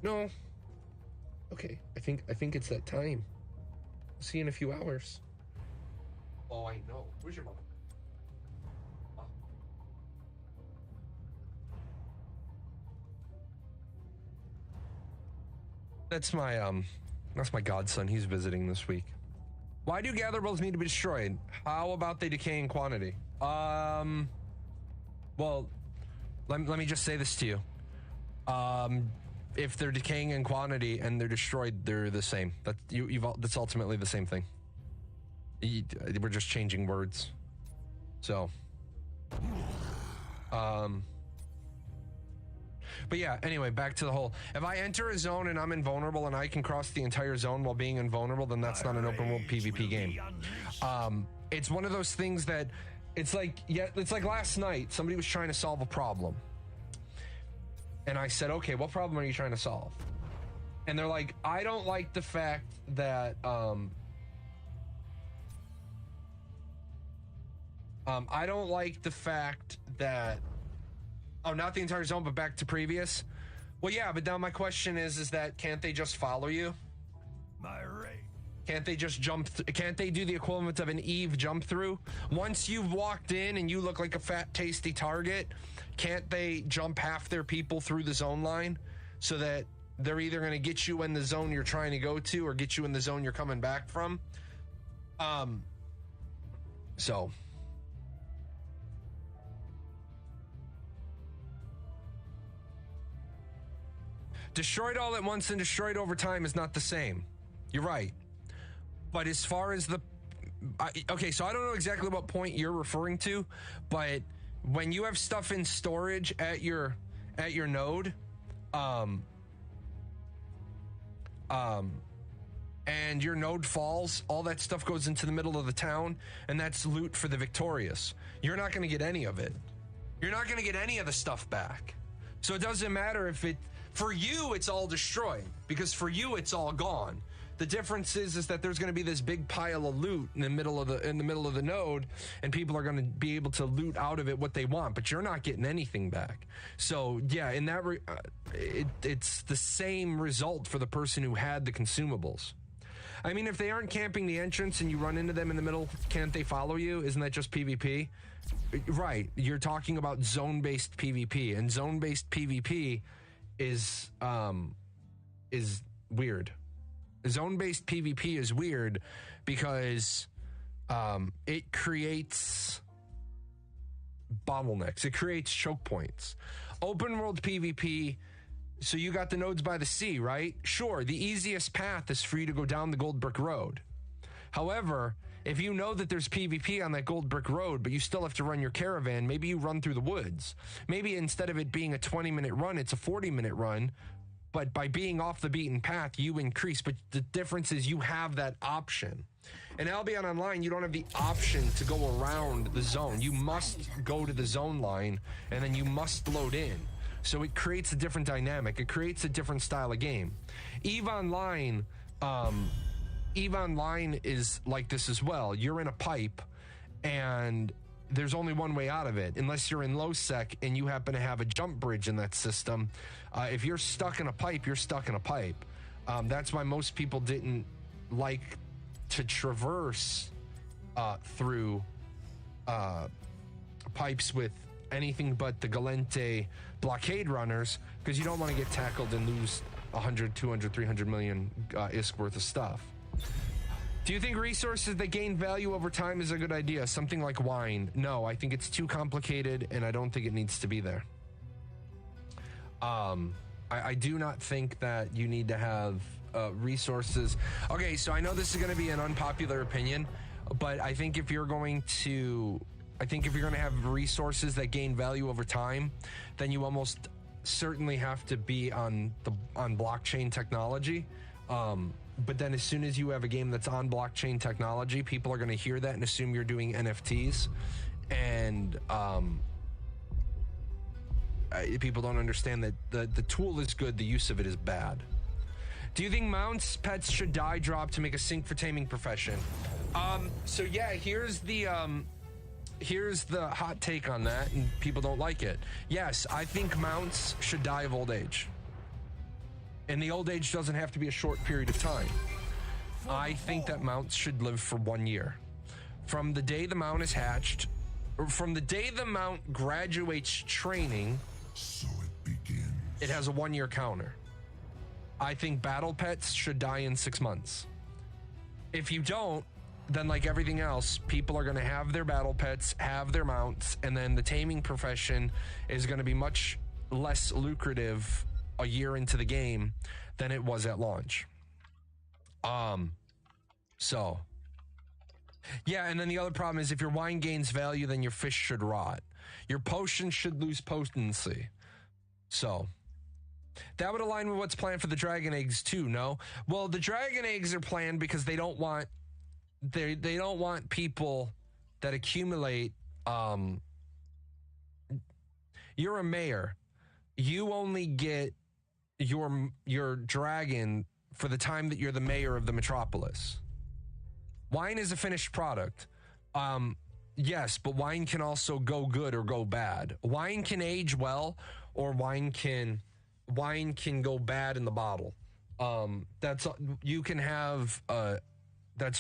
No. Okay, I think it's that time. I'll see you in a few hours. Oh, I know. Where's your mom? Oh. That's my godson. He's visiting this week. Why do gatherables need to be destroyed? How about they decay in quantity? Well, let me just say this to you. If they're decaying in quantity and they're destroyed, they're the same. That's ultimately the same thing. We're just changing words. So, but yeah, anyway, back to the whole, if I enter a zone and I'm invulnerable and I can cross the entire zone while being invulnerable, then that's not an open world PvP game. It's one of those things that it's like last night, somebody was trying to solve a problem. And I said, okay, what problem are you trying to solve? And they're like, I don't like the fact that, I don't like the fact that, oh, not the entire zone, but back to previous. Well, yeah, but now my question is that can't they just follow you? Can't they just can't they do the equivalent of an Eve jump through? Once you've walked in and you look like a fat, tasty target, can't they jump half their people through the zone line so that they're either going to get you in the zone you're trying to go to or get you in the zone you're coming back from? So... destroyed all at once and destroyed over time is not the same. You're right. But as far as okay, so I don't know exactly what point you're referring to, but when you have stuff in storage at your node, and your node falls, all that stuff goes into the middle of the town, and that's loot for the victorious. You're not going to get any of it. You're not going to get any of the stuff back. So it doesn't matter if for you, it's all destroyed, because for you, it's all gone. The difference is that there's going to be this big pile of loot in the middle of the node, and people are going to be able to loot out of it what they want, but you're not getting anything back. So yeah, in that it's the same result for the person who had the consumables. I mean, if they aren't camping the entrance and you run into them in the middle, can't they follow you? Isn't that just PvP? Right. You're talking about zone-based PvP, and zone-based PvP is weird. Zone-based PvP is weird because it creates bottlenecks. It creates choke points. Open world PvP, so you got the nodes by the sea, right? Sure, the easiest path is for you to go down the Gold Brick Road. However, if you know that there's PvP on that Gold Brick Road, but you still have to run your caravan, maybe you run through the woods. Maybe instead of it being a 20-minute run, it's a 40-minute run. But by being off the beaten path, you increase. But the difference is you have that option. In Albion Online, you don't have the option to go around the zone. You must go to the zone line, and then you must load in. So it creates a different dynamic. It creates a different style of game. EVE Online is like this as well. You're in a pipe, and there's only one way out of it, unless you're in low sec and you happen to have a jump bridge in that system. If you're stuck in a pipe, you're stuck in a pipe. That's why most people didn't like to traverse through pipes with anything but the Gallente blockade runners, because you don't want to get tackled and lose 100, 200, 300 million ISK worth of stuff. Do you think resources that gain value over time is a good idea? Something like wine? No, I think it's too complicated, and I don't think it needs to be there. I do not think that you need to have resources. Okay, so I know this is going to be an unpopular opinion, but I think if you're going to have resources that gain value over time, then you almost certainly have to be on blockchain technology. But then as soon as you have a game that's on blockchain technology, people are going to hear that and assume you're doing NFTs. And people don't understand that the tool is good, the use of it is bad. Do you think mounts pets should die drop to make a sink for taming profession? So yeah, here's the hot take on that, and people don't like it. Yes, I think mounts should die of old age. And the old age doesn't have to be a short period of time. I think that mounts should live for 1 year. From the day the mount is hatched, or from the day the mount graduates training, so it begins. It has a 1 year counter. I think battle pets should die in 6 months. If you don't, then like everything else, people are going to have their battle pets, have their mounts, and then the taming profession is going to be much less lucrative a year into the game than it was at launch. So yeah, and then the other problem is if your wine gains value, then your fish should rot. Your potion should lose potency. So that would align with what's planned for the dragon eggs too, no? Well, the dragon eggs are planned because they don't want people that accumulate. You're a mayor. You only get your dragon for the time that you're the mayor of the metropolis. Wine is a finished product. Yes, but wine can also go good or go bad. Wine can age well, or wine can go bad in the bottle. That's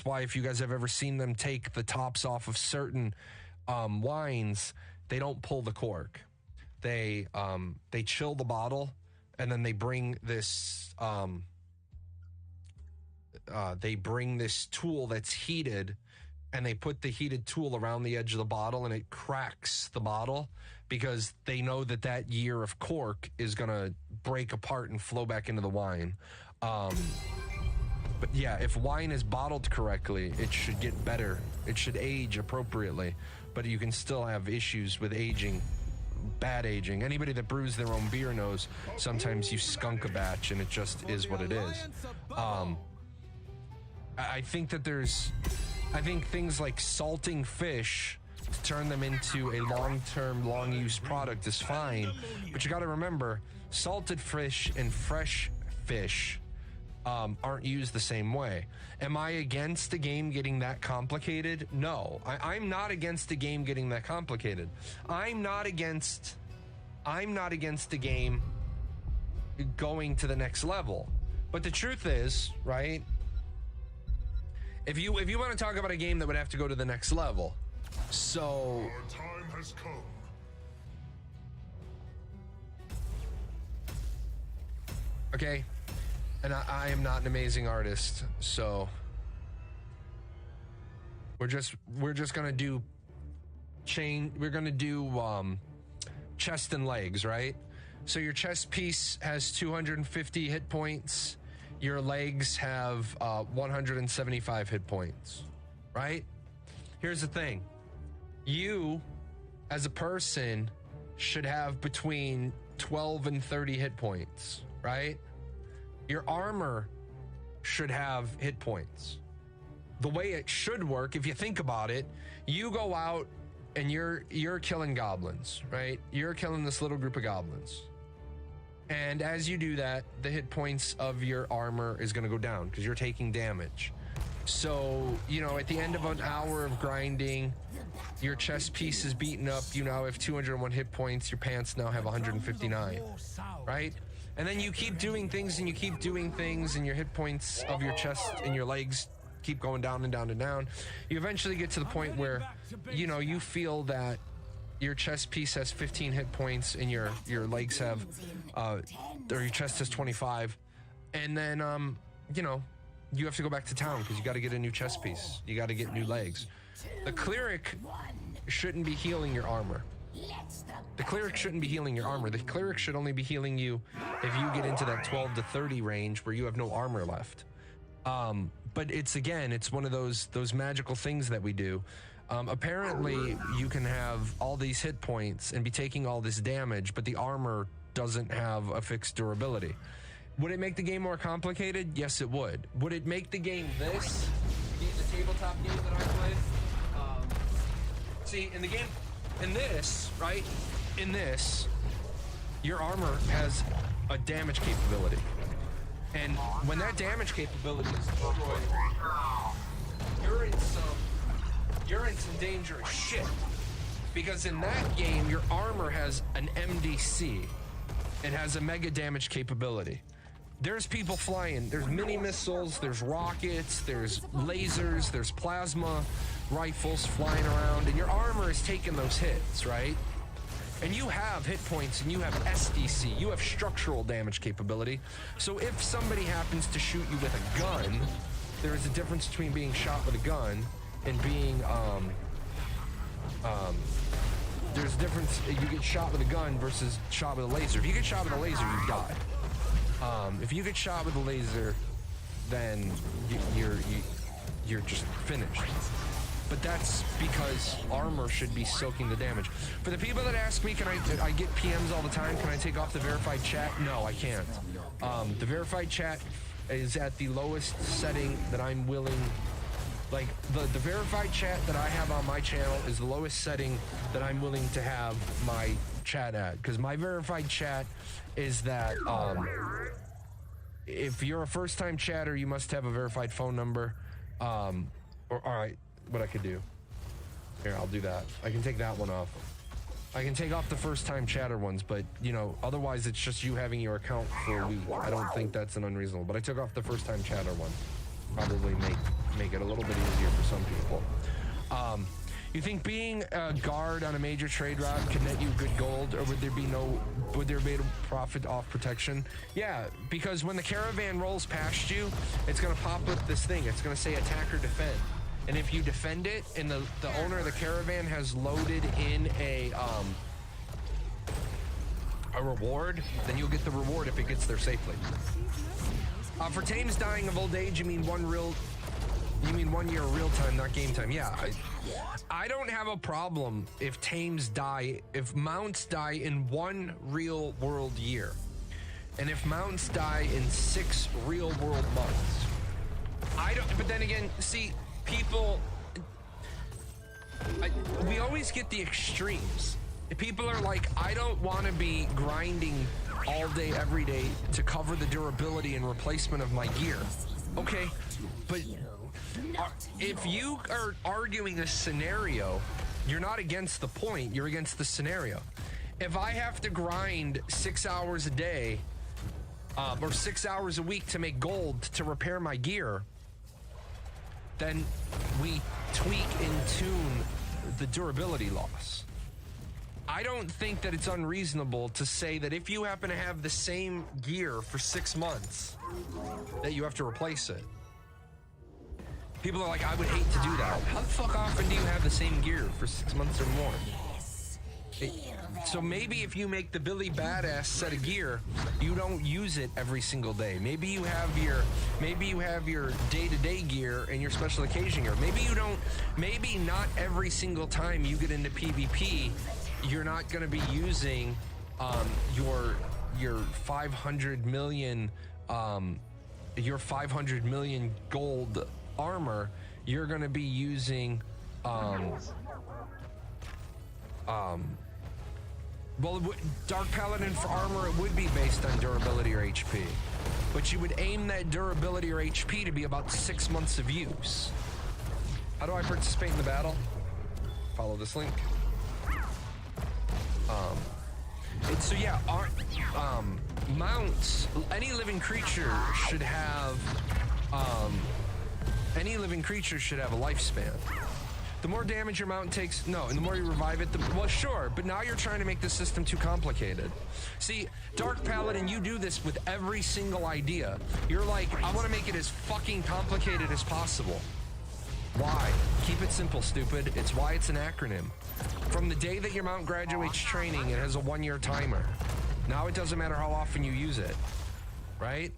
why if you guys have ever seen them take the tops off of certain wines, they don't pull the cork. They chill the bottle, and then they bring this tool that's heated, and they put the heated tool around the edge of the bottle, and it cracks the bottle because they know that year of cork is going to break apart and flow back into the wine. But yeah, if wine is bottled correctly, it should get better. It should age appropriately, but you can still have issues with aging. Bad aging. Anybody that brews their own beer knows sometimes you skunk a batch and it just is what it is. I think things like salting fish to turn them into a long-term, long-use product is fine, but you got to remember, salted fish and fresh fish aren't used the same way. Am I against the game getting that complicated? No, I'm not against the game getting that complicated. I'm not against the game going to the next level. But the truth is, right? If you want to talk about a game that would have to go to the next level, so Our time has come. okay, and I am not an amazing artist, so we're just gonna do chest and legs, right? So your chest piece has 250 hit points, your legs have 175 hit points, right? Here's the thing, you as a person should have between 12 and 30 hit points, right? Your armor should have hit points. The way it should work, if you think about it, you go out and you're killing goblins, right? You're killing this little group of goblins. And as you do that, the hit points of your armor is going to go down because you're taking damage. So, at the end of an hour of grinding, your chest piece is beaten up. You now have 201 hit points. Your pants now have 159, right? And then you keep doing things and you keep doing things, and your hit points of your chest and your legs keep going down and down and down. You eventually get to the point where, you feel that your chest piece has 15 hit points and your legs have, or your chest has 25. And then, you have to go back to town because you got to get a new chest piece. You got to get new legs. The cleric shouldn't be healing your armor. The cleric shouldn't be healing your armor. The cleric should only be healing you if you get into that 12 to 30 range where you have no armor left. But it's one of those magical things that we do. Apparently, you can have all these hit points and be taking all this damage, but the armor doesn't have a fixed durability. Would it make the game more complicated? Yes, it would. Would it make the game the tabletop game that I play? See, in this, your armor has a damage capability. And when that damage capability is destroyed, you're in some dangerous shit. Because in that game, your armor has an MDC. It has a mega damage capability. There's people flying. There's mini missiles, there's rockets, there's lasers, there's plasma rifles flying around, and your armor is taking those hits, right? And you have hit points and you have SDC, you have structural damage capability. So if somebody happens to shoot you with a gun, there is a difference between being shot with a gun and being, there's a difference, you get shot with a gun versus shot with a laser. If you get shot with a laser, you die. If you get shot with a laser, then you're just finished. But that's because armor should be soaking the damage. For the people that ask me, I get PMs all the time, can I take off the verified chat? No, I can't. The verified chat is at the lowest setting that I'm willing. Like, the verified chat that I have on my channel is the lowest setting that I'm willing to have my chat at. Because my verified chat is that, if you're a first-time chatter, you must have a verified phone number. All right, what I could do. Here, I'll do that. I can take that one off. I can take off the first-time chatter ones, but, otherwise it's just you having your account for a week. I don't think that's an unreasonable, but I took off the first-time chatter one. Probably make it a little bit easier for some people. You think being a guard on a major trade route could net you good gold, or would there be a profit off protection? Yeah, because when the caravan rolls past you, it's gonna pop up this thing. It's gonna say attack or defend. And if you defend it, and the owner of the caravan has loaded in a reward, then you'll get the reward if it gets there safely. For Tames dying of old age, you mean 1 year real time, not game time? Yeah, I don't have a problem if mounts die in 1 real world year, and if mounts die in 6 real world months. But then again, see, people, we always get the extremes. People are like, I don't want to be grinding all day, every day to cover the durability and replacement of my gear. Okay, but if you are arguing a scenario, you're not against the point, you're against the scenario. If I have to grind 6 hours a day or 6 hours a week to make gold to repair my gear, then we tweak and tune the durability loss. I don't think that it's unreasonable to say that if you happen to have the same gear for 6 months, that you have to replace it. People are like, I would hate to do that. How the fuck often do you have the same gear for 6 months or more? So maybe if you make the Billy Badass set of gear, you don't use it every single day. Maybe you have your day-to-day gear and your special occasion gear. Maybe not every single time you get into PvP, you're not going to be using your 500 million gold armor. You're going to be using Dark Paladin for armor, it would be based on durability or HP, but you would aim that durability or HP to be about 6 months of use. How do I participate in the battle? Follow this link. So yeah, mounts, any living creature should have a lifespan. The more damage your mount takes, and the more you revive it, well, sure, but now you're trying to make the system too complicated. See, Dark Paladin, you do this with every single idea. You're like, I want to make it as fucking complicated as possible. Why? Keep it simple, stupid. It's why it's an acronym. From the day that your mount graduates training, it has a 1-year timer. Now it doesn't matter how often you use it, right?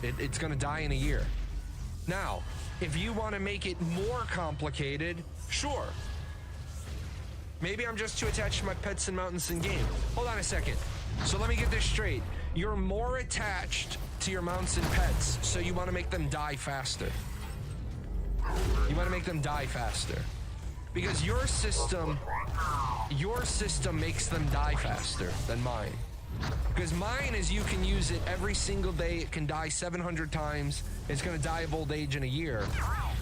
It's going to die in a year. Now, if you want to make it more complicated, sure. Maybe I'm just too attached to my pets and mountains in game. Hold on a second. So let me get this straight. You're more attached to your mounts and pets, so you want to make them die faster. You want to make them die faster. Because your system makes them die faster than mine. Because mine is you can use it every single day. It can die 700 times. It's going to die of old age in a year.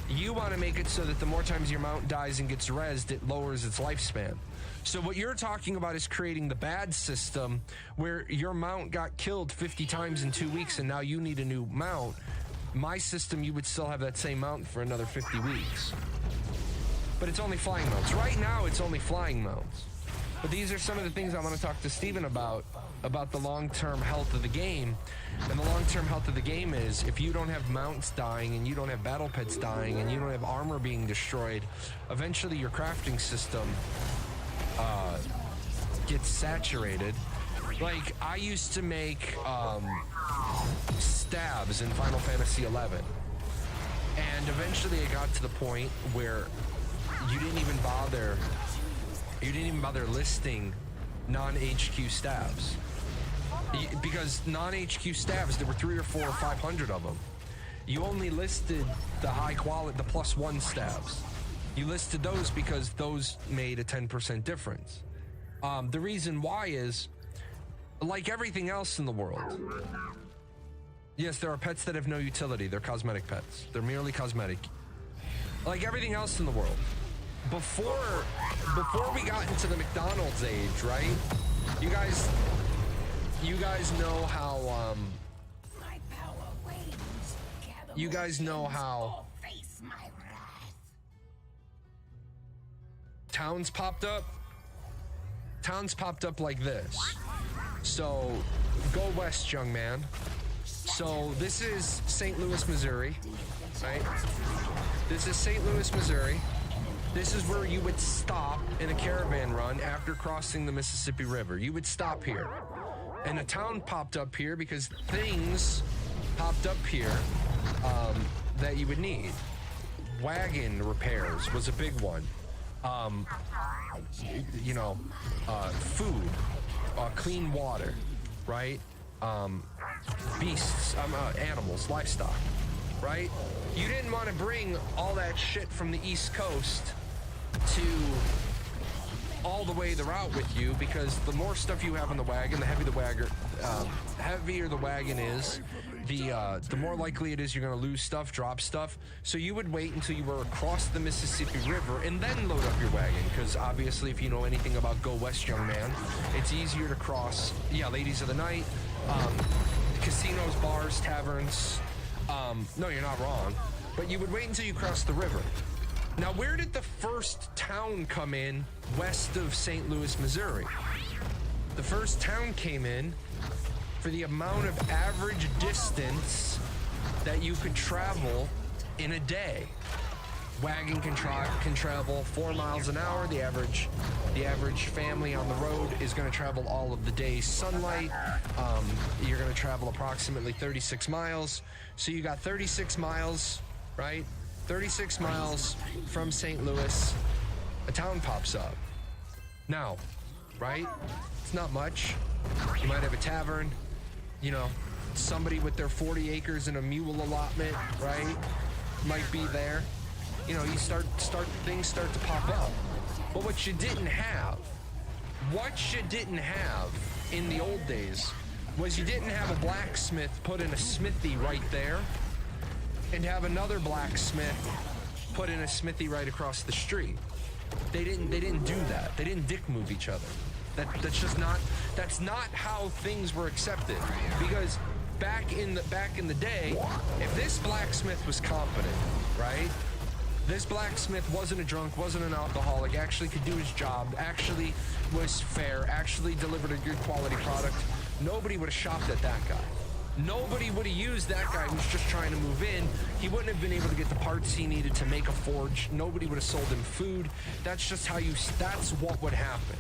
You want to make it so that the more times your mount dies and gets rezzed, it lowers its lifespan. So what you're talking about is creating the bad system where your mount got killed 50 times in 2 weeks and now you need a new mount. My system, you would still have that same mount for another 50 weeks. But it's only flying mounts. Right now, it's only flying mounts. But these are some of the things I want to talk to Steven about the long-term health of the game. And the long-term health of the game is if you don't have mounts dying and you don't have battle pets dying and you don't have armor being destroyed, eventually your crafting system gets saturated. Like, I used to make stabs in Final Fantasy XI. And eventually it got to the point where you didn't even bother listing non-HQ stabs. Because non-HQ stabs, there were 300 or 400 or 500 of them. You only listed the high quality, the +1 stabs. You listed those because those made a 10% difference. The reason why is, like everything else in the world, yes, there are pets that have no utility. They're cosmetic pets. They're merely cosmetic. Like everything else in the world. Before we got into the McDonald's age, right? You guys know how you guys know how towns popped up? Towns popped up like this. So go west, young man. So this is St. Louis, Missouri, right? This is St. Louis, Missouri. This is where you would stop in a caravan run after crossing the Mississippi River. You would stop here. And a town popped up here because things popped up here that you would need. Wagon repairs was a big one. Food, clean water, right? Beasts, animals, livestock, right? You didn't want to bring all that shit from the East Coast all the way the route with you, because the more stuff you have on the wagon, the heavier the wagon is, the more likely it is you're going to lose stuff, drop stuff. So you would wait until you were across the Mississippi River and then load up your wagon, because obviously if you know anything about Go West, young man, it's easier to cross, ladies of the night, casinos, bars, taverns. No, you're not wrong. But you would wait until you crossed the river. Now, where did the first town come in west of St. Louis, Missouri? The first town came in for the amount of average distance that you could travel in a day. Wagon can travel 4 miles an hour. The average family on the road is going to travel all of the day's sunlight. You're going to travel approximately 36 miles. So you got 36 miles, right? 36 miles from St. Louis, a town pops up. Now, right? It's not much. You might have a tavern, somebody with their 40 acres and a mule allotment, right? Might be there. You start things start to pop up. But what you didn't have in the old days was you didn't have a blacksmith put in a smithy right there and have another blacksmith put in a smithy right across the street. They didn't do that. They didn't dick move each other. That's not how things were accepted. Because back in the day, if this blacksmith was competent, right? This blacksmith wasn't a drunk, wasn't an alcoholic, actually could do his job, actually was fair, actually delivered a good quality product, nobody would have shopped at that guy. Nobody would have used that guy who's just trying to move in. He wouldn't have been able to get the parts he needed to make a forge. Nobody would have sold him food. That's just that's what would happen.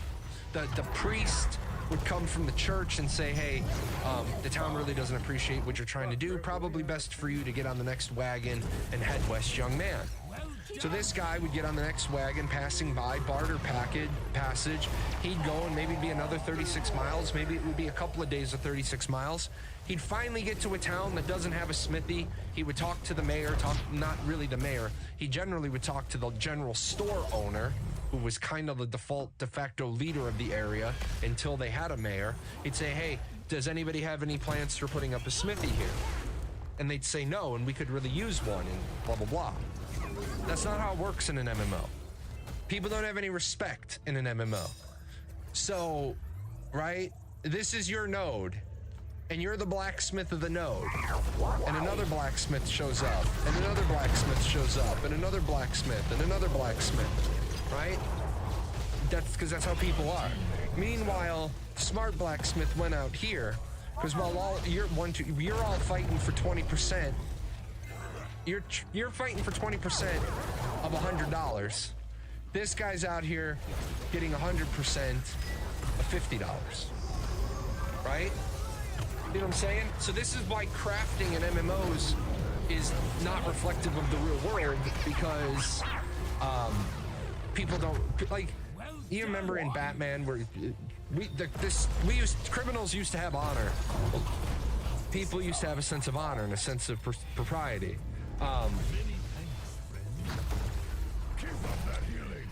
The priest would come from the church and say, hey, the town really doesn't appreciate what you're trying to do. Probably best for you to get on the next wagon and head west, young man. So this guy would get on the next wagon, passing by, barter passage. He'd go, and maybe it'd be another 36 miles. Maybe it would be a couple of days of 36 miles. He'd finally get to a town that doesn't have a smithy. He would talk to the mayor, not really the mayor. He generally would talk to the general store owner, who was kind of the de facto leader of the area until they had a mayor. He'd say, hey, does anybody have any plans for putting up a smithy here? And they'd say no, and we could really use one, and blah, blah, blah. That's not how it works in an MMO. People don't have any respect in an MMO. So, right? This is your node, and you're the blacksmith of the node. And another blacksmith shows up, and another blacksmith shows up, and another blacksmith, and another blacksmith, right? That's because that's how people are. Meanwhile, smart blacksmith went out here, because while you're all fighting for 20%. You're fighting for 20% of $100. This guy's out here getting 100% of $50. Right? You know what I'm saying? So this is why crafting in MMOs is not reflective of the real world, because people don't like. You remember in Batman where criminals used to have honor. People used to have a sense of honor and a sense of propriety.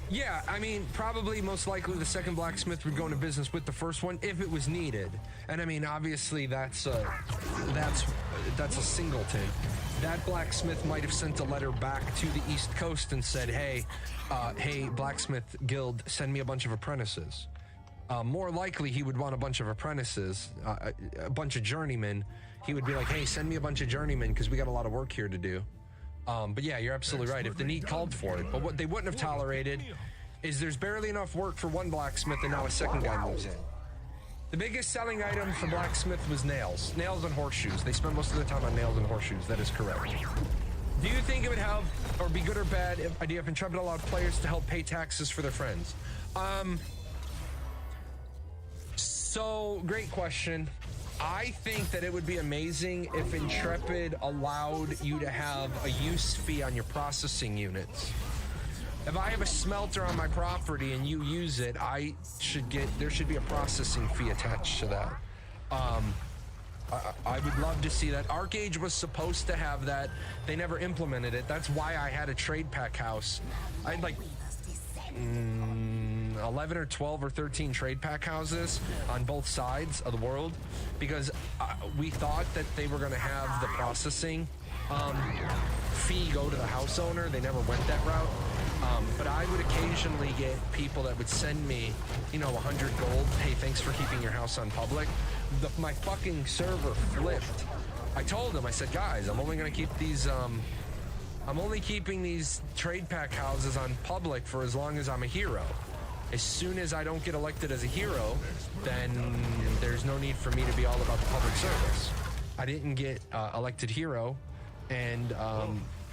Yeah, I mean, probably most likely the second blacksmith would go into business with the first one if it was needed. And I mean, obviously that's a singleton. That blacksmith might have sent a letter back to the East Coast and said, hey, blacksmith guild, send me a bunch of apprentices. More likely he would want a bunch of apprentices, a bunch of journeymen. He would be like, hey, send me a bunch of journeymen because we got a lot of work here to do. But yeah, you're absolutely right. If the need called for it. But what they wouldn't have tolerated is there's barely enough work for one blacksmith and now a second guy moves in. The biggest selling item for blacksmith was nails. Nails and horseshoes. They spend most of their time on nails and horseshoes. That is correct. Do you think it would help or be good or bad idea if Intrepid allowed players to help pay taxes for their friends? So, great question. I think that it would be amazing if Intrepid allowed you to have a use fee on your processing units. If I have a smelter on my property and you use it, there should be a processing fee attached to that. I would love to see that. ArcAge was supposed to have that. They never implemented it. That's why I had a trade pack house. I had like, 11 or 12 or 13 trade pack houses on both sides of the world because we thought that they were going to have the processing fee go to the house owner. They never went that route. But I would occasionally get people that would send me, 100 gold. Hey, thanks for keeping your house on public. My fucking server flipped. I told them, I said, guys, I'm only going to keep these, I'm only keeping these trade pack houses on public for as long as I'm a hero. As soon as I don't get elected as a hero, then there's no need for me to be all about the public service. I didn't get elected hero, and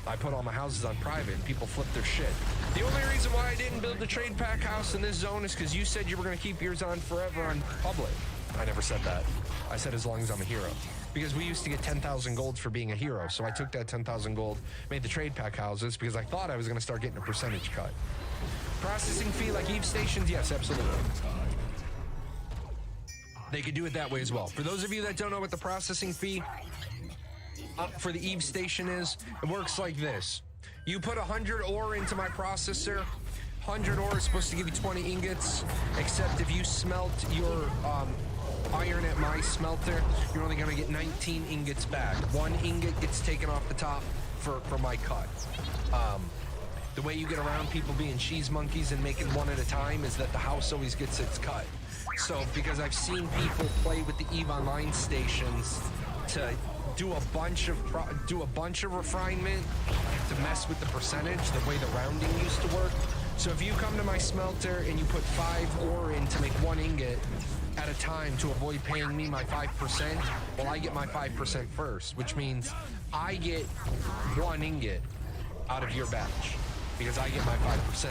I put all my houses on private, and people flipped their shit. The only reason why I didn't build the trade pack house in this zone is because you said you were going to keep yours on forever on public. I never said that. I said as long as I'm a hero. Because we used to get 10,000 gold for being a hero, so I took that 10,000 gold, made the trade pack houses, because I thought I was going to start getting a percentage cut. Processing fee like Eve stations? Yes, absolutely. They could do it that way as well. For those of you that don't know what the processing fee for the Eve station is, it works like this. You put 100 ore into my processor. 100 ore is supposed to give you 20 ingots, except if you smelt your iron at my smelter, you're only going to get 19 ingots back. 1 ingot gets taken off the top for my cut. The way you get around people being cheese monkeys and making one at a time is that the house always gets its cut. So, because I've seen people play with the EVE Online stations to do a bunch of refinement to mess with the percentage, the way the rounding used to work. So if you come to my smelter and you put 5 ore in to make 1 ingot at a time to avoid paying me my 5%, well, I get my 5% first, which means I get 1 ingot out of your batch because I get my 5%.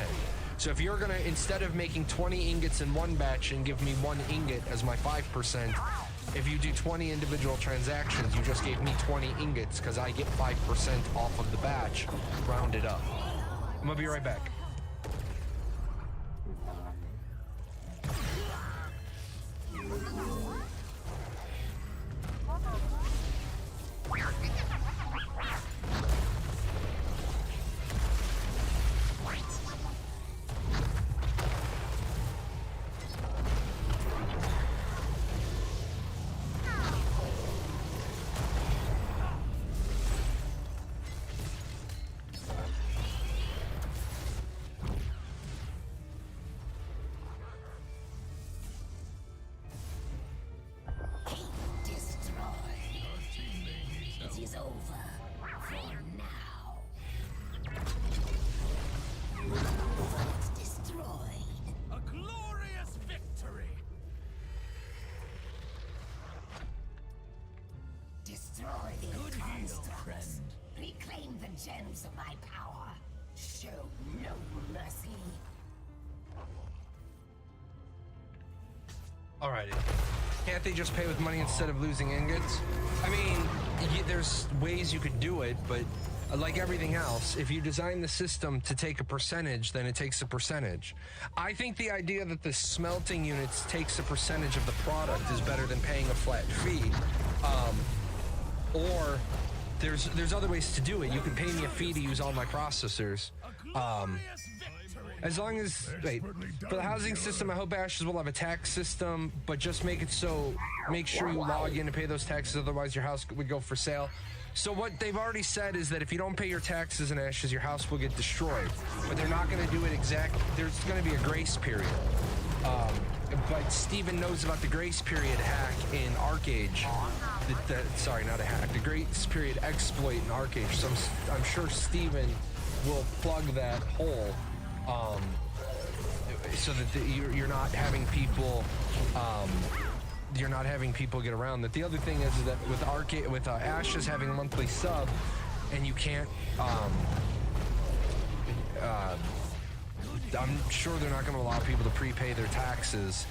So if you're gonna, instead of making 20 ingots in one batch and give me 1 ingot as my 5%, if you do 20 individual transactions, you just gave me 20 ingots because I get 5% off of the batch, rounded up. I'm gonna be right back. Gems of my power. Show no mercy. Alrighty. Can't they just pay with money instead of losing ingots? I mean, there's ways you could do it, but like everything else, if you design the system to take a percentage, then it takes a percentage. I think the idea that the smelting units takes a percentage of the product is better than paying a flat fee. Or there's other ways to do it. You can pay me a fee to use all my processors. As long as, wait, for the housing system, I hope Ashes will have a tax system, but just make it so, make sure you log in to pay those taxes, otherwise your house would go for sale. So what they've already said is that if you don't pay your taxes in Ashes, your house will get destroyed. But they're not going to do it there's going to be a grace period. But Steven knows about the grace period hack in Arcade. Sorry, not a hack. The grace period exploit in Arcade. So I'm sure Steven will plug that hole, so that you're not having people, you're not having people get around that. The other thing is that with Ashes having a monthly sub, and you can't, I'm sure they're not going to allow people to prepay their taxes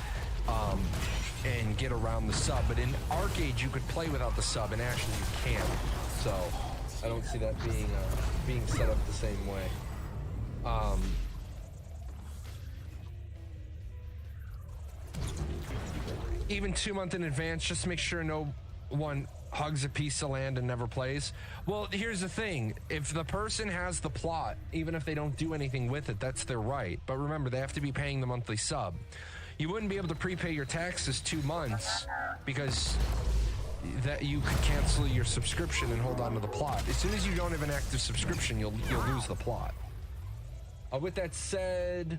and get around the sub. But in Arcade, you could play without the sub. In Ashes, you can't. So I don't see that being set up the same way. Even 2 months in advance, just make sure no one hugs a piece of land and never plays. Well, here's the thing. If the person has the plot, even if they don't do anything with it, that's their right. But remember, they have to be paying the monthly sub. You wouldn't be able to prepay your taxes 2 months because that you could cancel your subscription and hold on to the plot. As soon as you don't have an active subscription, you'll lose the plot. With that said,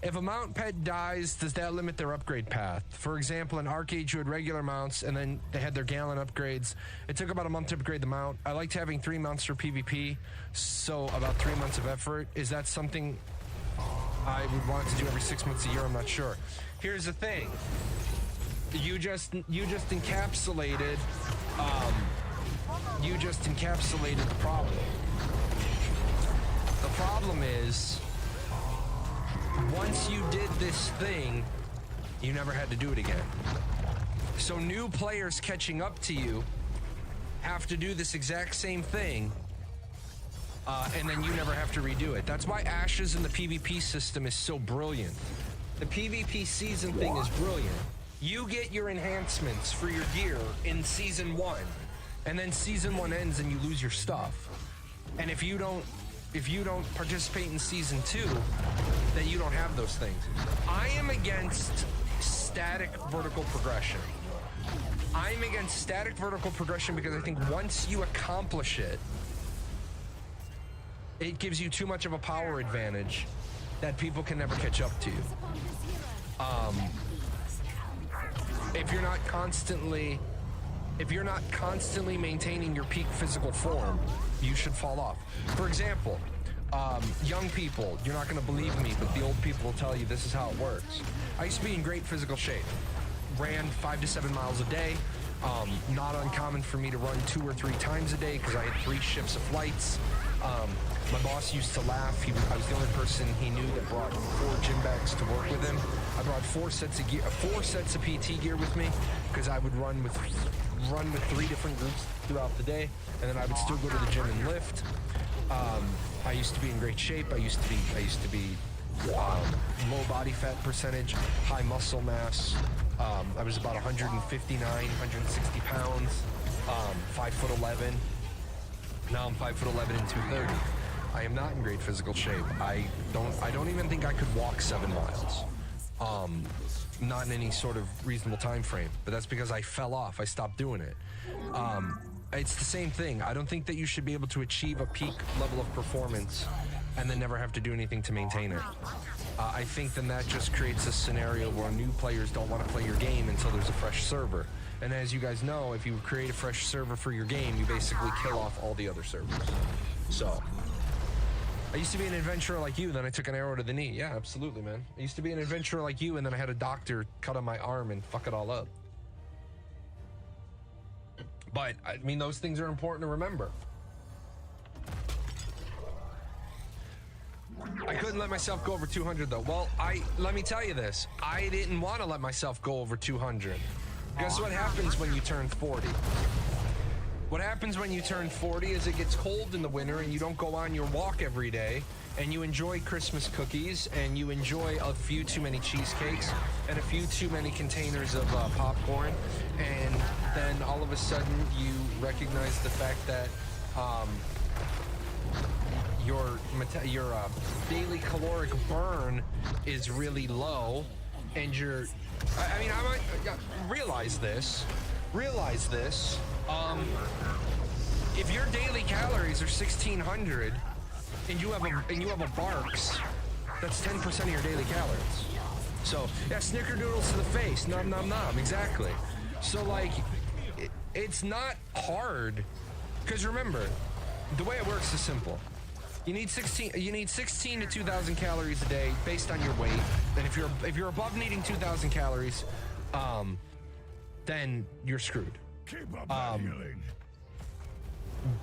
if a mount pet dies, does that limit their upgrade path? For example, in Arcade, you had regular mounts, and then they had their Gallon upgrades. It took about a month to upgrade the mount. I liked having 3 mounts for PvP, so about 3 months of effort. Is that something I would want to do every 6 months a year? I'm not sure. Here's the thing. You just encapsulated the problem. The problem is, once you did this thing, you never had to do it again. So new players catching up to you have to do this exact same thing, and then you never have to redo it. That's why Ashes in the PvP system is so brilliant. The PvP season thing is brilliant. You get your enhancements for your gear in Season 1, and then Season 1 ends and you lose your stuff. And if you don't participate in Season 2, then you don't have those things. I am against static vertical progression. I'm against static vertical progression because I think once you accomplish it, it gives you too much of a power advantage that people can never catch up to you. If you're not constantly maintaining your peak physical form, you should fall off. For example, young people, you're not going to believe me, but the old people will tell you this is how it works. I used to be in great physical shape. Ran 5 to 7 miles a day. Not uncommon for me to run 2 or 3 times a day because I had 3 shifts of flights. My boss used to laugh. I was the only person he knew that brought 4 gym bags to work with him. I brought 4 sets of gear, 4 sets of PT gear with me because I would run with 3 different groups throughout the day, and then I would still go to the gym and lift. I used to be in great shape. I used to be low body fat percentage, high muscle mass. I was about 159, 160 pounds, 5'11". Now I'm 5'11" and 230. I am not in great physical shape. I don't even think I could walk 7 miles. Not in any sort of reasonable time frame. But that's because I fell off. I stopped doing it. It's the same thing. I don't think that you should be able to achieve a peak level of performance and then never have to do anything to maintain it. I think then that just creates a scenario where new players don't want to play your game until there's a fresh server. And as you guys know, if you create a fresh server for your game, you basically kill off all the other servers. So, I used to be an adventurer like you, then I took an arrow to the knee. Yeah, absolutely, man. I used to be an adventurer like you, and then I had a doctor cut on my arm and fuck it all up. But, I mean, those things are important to remember. I couldn't let myself go over 200, though. Well, let me tell you this. I didn't want to let myself go over 200. Guess what happens when you turn 40? What happens when you turn 40 is it gets cold in the winter and you don't go on your walk every day, and you enjoy Christmas cookies, and you enjoy a few too many cheesecakes and a few too many containers of popcorn, and then all of a sudden you recognize the fact that your daily caloric burn is really low, and realize this. If your daily calories are 1,600 and you have a Barks, that's 10% of your daily calories. So yeah, snickerdoodles to the face, nom nom nom, exactly. So like, it's not hard, because remember, the way it works is simple. You need 16 to 2,000 calories a day based on your weight. And if you're above needing 2,000 calories, then you're screwed.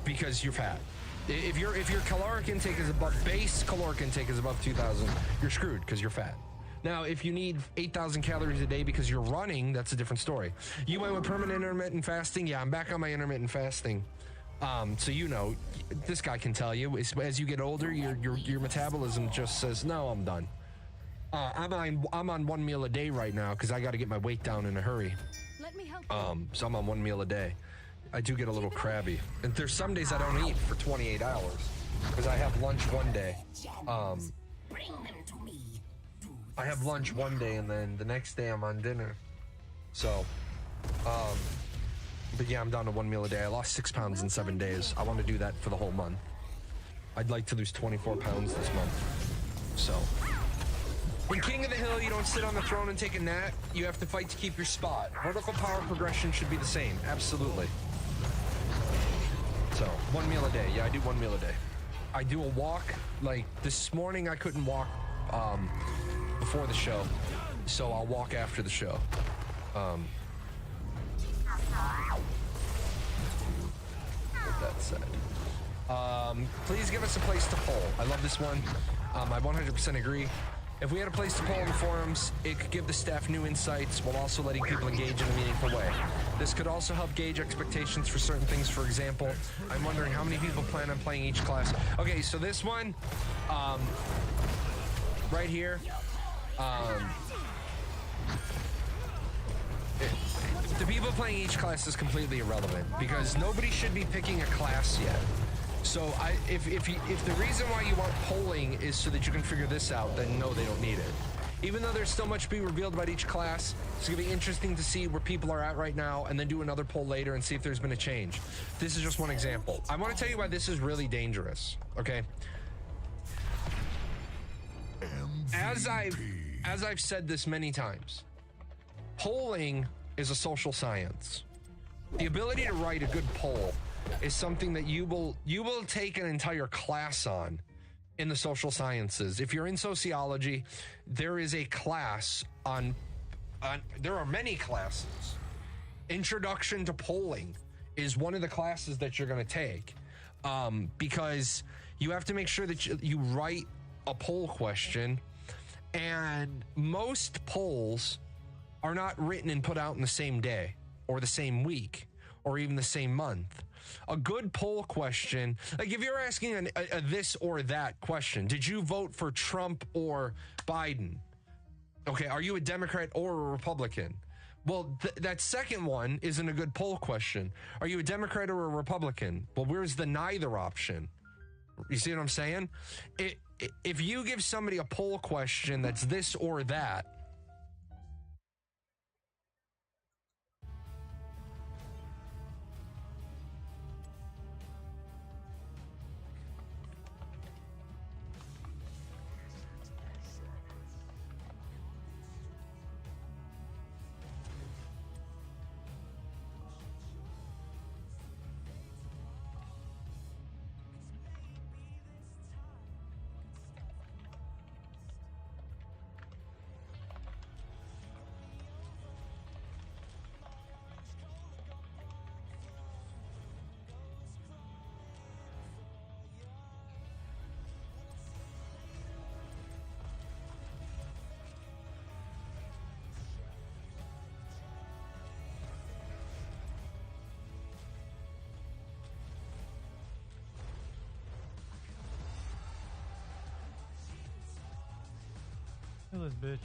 Because you're fat. If your caloric intake is above, base caloric intake is above 2,000, you're screwed because you're fat. Now, if you need 8,000 calories a day because you're running, that's a different story. You went with permanent intermittent fasting. Yeah, I'm back on my intermittent fasting. So you know, this guy can tell you, as you get older, your metabolism just says, no, I'm done. I'm on 1 meal a day right now because I got to get my weight down in a hurry. Let me help you. So I'm on 1 meal a day. I do get a little crabby. And there's some days I don't eat for 28 hours because I have lunch one day. Bring them to me. I have lunch one day and then the next day I'm on dinner. So, but yeah, I'm down to 1 meal a day. I lost 6 pounds in 7 days. I want to do that for the whole month. I'd like to lose 24 pounds this month. So, in King of the Hill, you don't sit on the throne and take a nap. You have to fight to keep your spot. Vertical power progression should be the same. Absolutely. So, 1 meal a day. Yeah, I do 1 meal a day. I do a walk. Like, this morning I couldn't walk before the show. So, I'll walk after the show. With that said. Please give us a place to poll. I love this one. I 100% agree. If we had a place to poll in the forums, it could give the staff new insights while also letting people engage in a meaningful way. This could also help gauge expectations for certain things. For example, I'm wondering how many people plan on playing each class. Okay, so this one, right here, the people playing each class is completely irrelevant because nobody should be picking a class yet. So if the reason why you want polling is so that you can figure this out, then no, they don't need it. Even though there's still much to be revealed about each class, it's going to be interesting to see where people are at right now and then do another poll later and see if there's been a change. This is just one example. I want to tell you why this is really dangerous, okay? As I've said this many times, polling is a social science. The ability to write a good poll is something that you will take an entire class on in the social sciences. If you're in sociology, there is a class on there are many classes. Introduction to polling is one of the classes that you're going to take because you have to make sure that you write a poll question, and most polls are not written and put out in the same day or the same week or even the same month. A good poll question, like if you're asking a this or that question, did you vote for Trump or Biden? Okay, are you a Democrat or a Republican? Well, that second one isn't a good poll question. Are you a Democrat or a Republican? Well, where's the neither option? You see what I'm saying? If you give somebody a poll question that's this or that, Kill this bitch.